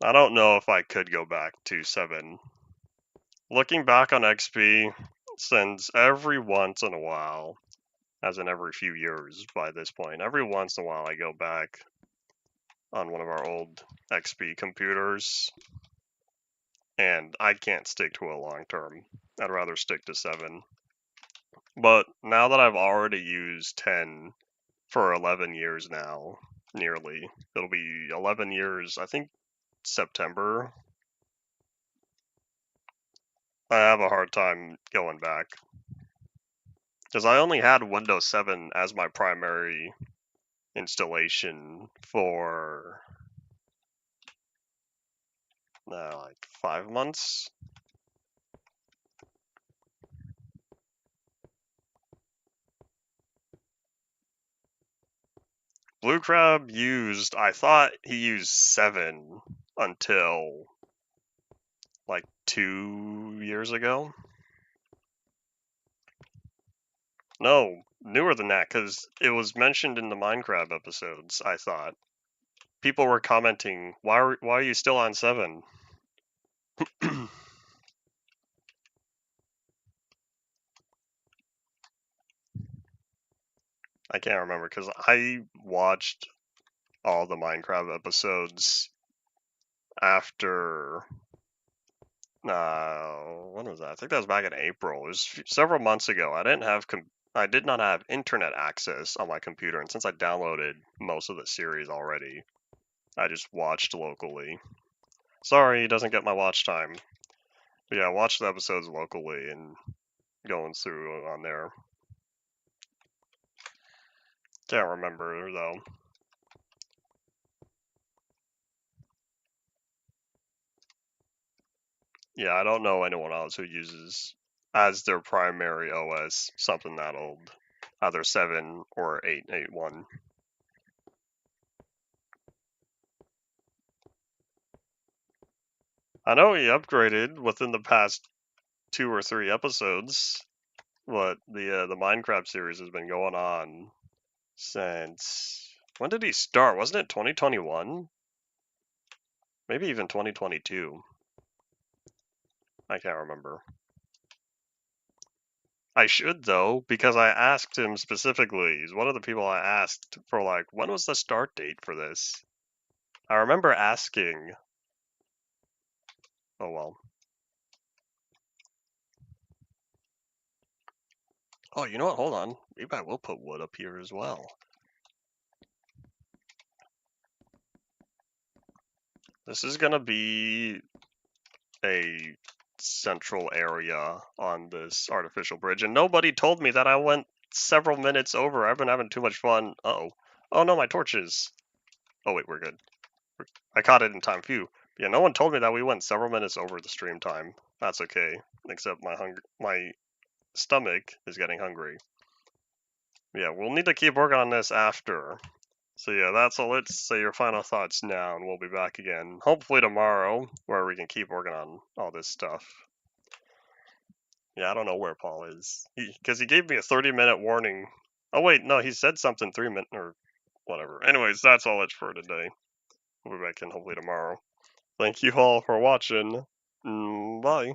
I don't know if I could go back to 7. Looking back on XP, since every once in a while, as in every few years by this point, every once in a while I go back on one of our old XP computers, and I can't stick to a long term. I'd rather stick to 7. But now that I've already used 10 for 11 years now, nearly, it'll be 11 years, I think September, I have a hard time going back. Because I only had Windows 7 as my primary installation for like 5 months. Blue Crab I thought he used 7 until like 2 years ago. No, newer than that, because it was mentioned in the Minecraft episodes, I thought. People were commenting, why are you still on 7? I can't remember, because I watched all the Minecraft episodes after when was that? I think that was back in April. It was several months ago. I did not have internet access on my computer, and since I downloaded most of the series already, I just watched locally. Sorry, it doesn't get my watch time. But yeah, I watched the episodes locally and going through on there. Can't remember though. Yeah, I don't know anyone else who uses as their primary OS something that old, either 7 or 8.8.1. I know he upgraded within the past 2 or 3 episodes, but the Minecraft series has been going on since when did he start? Wasn't it 2021? Maybe even 2022. I can't remember. I should, though, because I asked him specifically. He's one of the people I asked for, like, when was the start date for this? I remember asking. Oh, well. Oh, you know what? Hold on. Maybe I will put wood up here as well. This is gonna be a central area on this artificial bridge, and nobody told me that I went several minutes over. I've been having too much fun. Uh-oh. Oh no, my torches. Oh wait, we're good. I caught it in time. Phew. Yeah, no one told me that we went several minutes over the stream time. That's okay. Except my stomach is getting hungry. Yeah, we'll need to keep working on this after. So yeah, that's all. Let's say your final thoughts now, and we'll be back again. Hopefully tomorrow, where we can keep working on all this stuff. Yeah, I don't know where Paul is. Because he gave me a 30-minute warning. Oh wait, no, he said something 3 minutes or whatever. Anyways, that's all it's for today. We'll be back in hopefully tomorrow. Thank you all for watching. Bye.